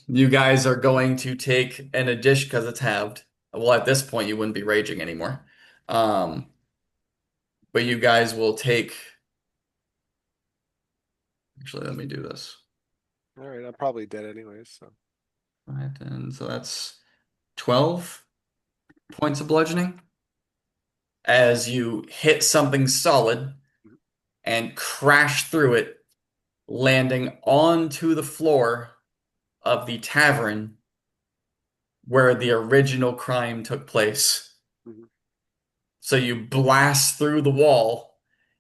You guys are going to take an addition because it's halved. Well, at this point, you wouldn't be raging anymore. Um, but you guys will take. Actually, let me do this. All right, I'm probably dead anyways, so. Right, and so that's 12 points of bludgeoning as you hit something solid and crash through it, landing onto the floor of the tavern where the original crime took place. Mhm. So you blast through the wall,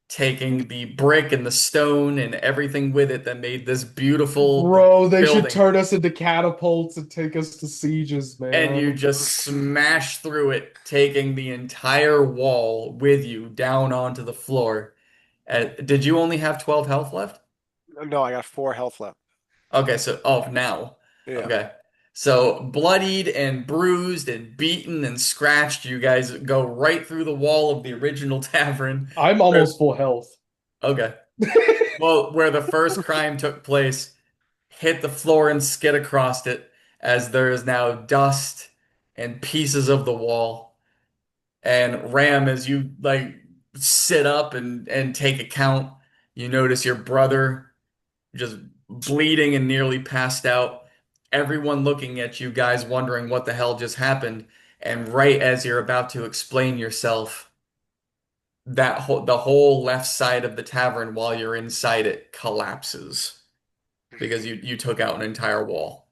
taking the brick and the stone and everything with it that made this beautiful Bro, they should building, turn us into catapults and take us to sieges, and you man. just smash through it, taking the entire wall with you down onto the floor. Did you only have 12 health left? No, I got 4 health left. Okay, so oh now. Yeah. Okay. So bloodied and bruised and beaten and scratched, you guys go right through the wall of the original tavern. I'm Where, almost full health. okay. Well, where the first crime took place, hit the floor and skid across it as there is now dust and pieces of the wall. And Ram, as you like sit up and take account, you notice your brother just bleeding and nearly passed out. Everyone looking at you guys, wondering what the hell just happened. And right as you're about to explain yourself, the whole left side of the tavern while you're inside it collapses because you took out an entire wall.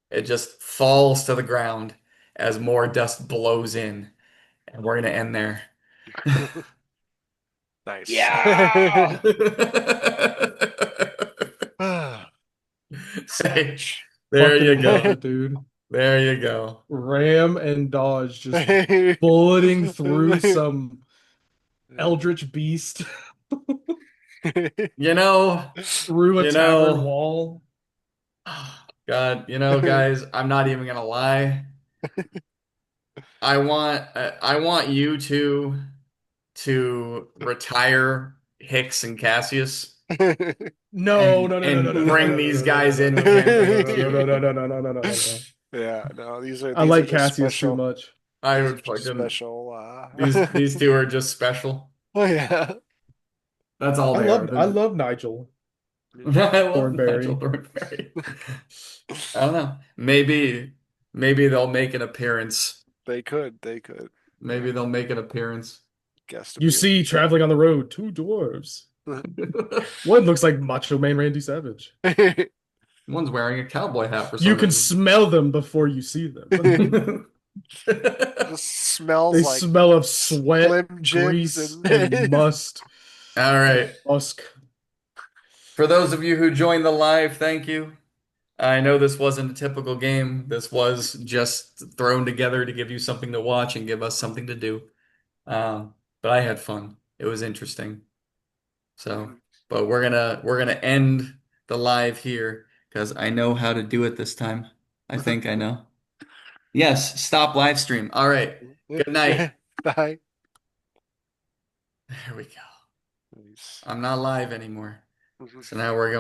It just falls to the ground as more dust blows in, and we're gonna end there. Nice. Yeah. Hey, Savage. there Fucking you love go. it, dude. There you go. Ram and Dodge just bulleting through some eldritch beast You know, through a you tavern know, wall. God, guys, I'm not even gonna lie. I want you two to retire Hicks and Cassius No, no, no, no, no, no, and no, no, bring no, these no, no, no, guys no, into no, no, no, campaign no, no, no, two. no, no, no, no, no, no, no. Yeah, no, I these are like just Cassius too special much. I these are would just fucking special these two are just special. Oh yeah. That's all they are. I love Nigel I love Nigel Thornberry. Thornberry. I don't know. Maybe they'll make an appearance. They could. Maybe they'll make an appearance. Guest You see, appearance. traveling on the road, 2 dwarves. One looks like Macho Man Randy Savage. One's wearing a cowboy hat for You some can reason. smell them before you see them. Just smells They like smell of sweat, Slim Jims grease, and and All right. musk. For those of you who joined the live, thank you. I know this wasn't a typical game. This was just thrown together to give you something to watch and give us something to do. But I had fun. It was interesting. So, but we're gonna end the live here because I know how to do it this time. I think I know. Yes, stop live stream. All right. Good night. Bye. There we go. Nice. I'm not live anymore. So now we're going.